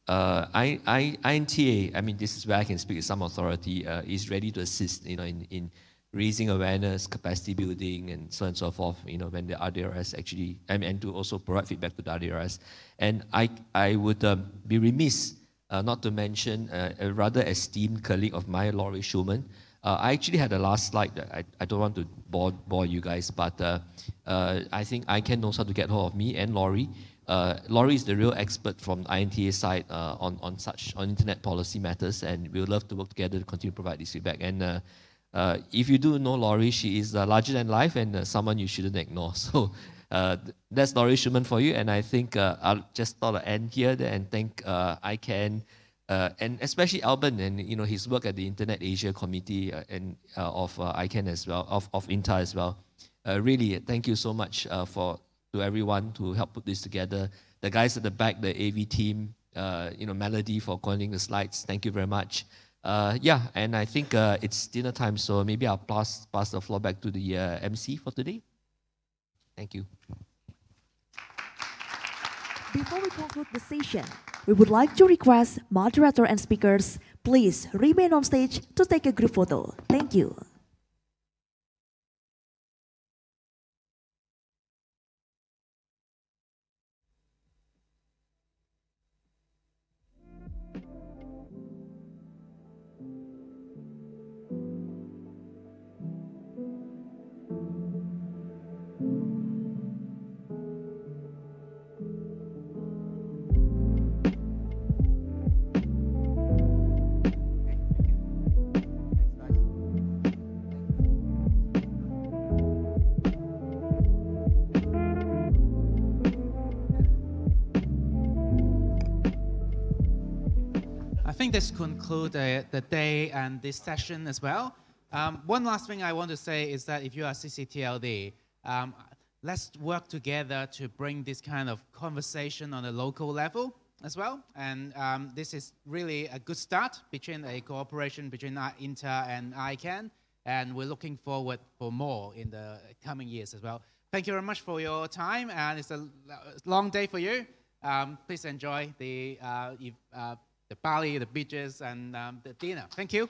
INTA, I mean, this is where I can speak with some authority, is ready to assist, you know, in raising awareness, capacity building, and so on and so forth, you know, when the RDRS actually, and to also provide feedback to the RDRS. And I would be remiss not to mention a rather esteemed colleague of mine, Laurie Schulman. I actually had a last slide that I don't want to bore you guys, but I think ICANN knows how to get hold of me and Laurie. Laurie is the real expert from the INTA side on internet policy matters, and we would love to work together to continue to provide this feedback. And if you do know Laurie, she is larger than life and someone you shouldn't ignore. So that's Laurie Schulman for you. And I think I'll just thought to end here and thank ICANN and especially Alban and, you know, his work at the Internet Asia Committee and of ICANN as well, of INTA as well. Really, thank you so much to everyone to help put this together. The guys at the back, the AV team, you know, Melody for coordinating the slides. Thank you very much. Yeah, and I think it's dinner time, so maybe I'll pass the floor back to the MC for today. Thank you.
Before we conclude the session, we would like to request moderator and speakers, please remain on stage to take a group photo. Thank you.
I think this concludes the day and this session as well. One last thing I want to say is that if you are CCTLD, let's work together to bring this kind of conversation on a local level as well. And this is really a good start between a cooperation between INTA and ICANN. and we're looking forward for more in the coming years as well. Thank you very much for your time, and it's a long day for you. Please enjoy the Bali, the beaches, and the dinner. Thank you.